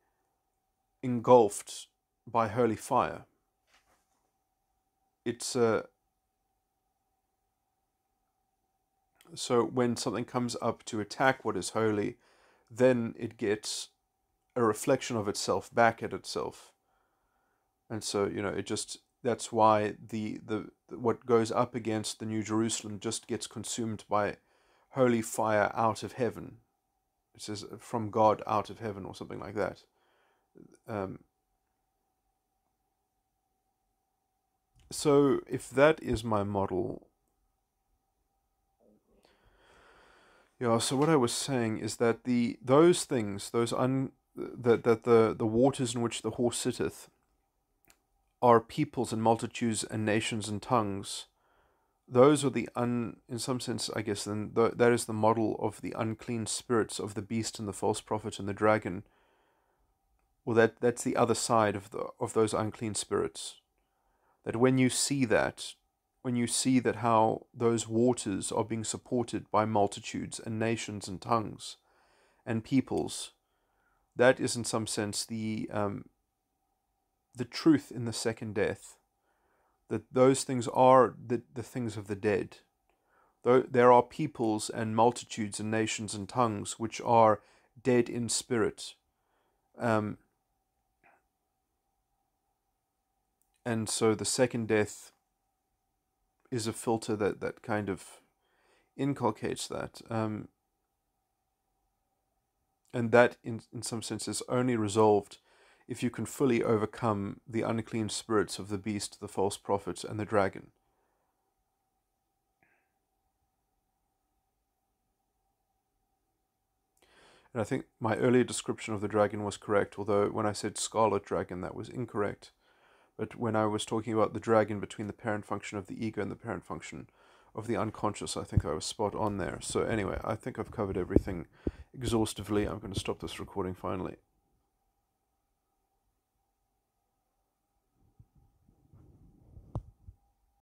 engulfed by holy fire. It's so when something comes up to attack what is holy, then it gets a reflection of itself back at itself. And so, it just, that's why the what goes up against the New Jerusalem just gets consumed by holy fire out of heaven. It says from God out of heaven, or something like that. So if that is my model, so what I was saying is that those things, that the waters in which the horse sitteth are peoples and multitudes and nations and tongues. Those are in some sense, I guess, then that is the model of the unclean spirits of the beast and the false prophet and the dragon. Well, that's the other side of those unclean spirits. That when you see that how those waters are being supported by multitudes and nations and tongues and peoples, that is in some sense the truth in the second death. That those things are the things of the dead. Though there are peoples and multitudes and nations and tongues which are dead in spirit. And so the second death is a filter that kind of inculcates that. And that, in some sense, is only resolved if you can fully overcome the unclean spirits of the beast, the false prophet, and the dragon. And I think my earlier description of the dragon was correct, although when I said scarlet dragon, that was incorrect. But when I was talking about the dragon between the parent function of the ego and the parent function of the unconscious, I think I was spot on there. So anyway, I think I've covered everything exhaustively. I'm going to stop this recording finally.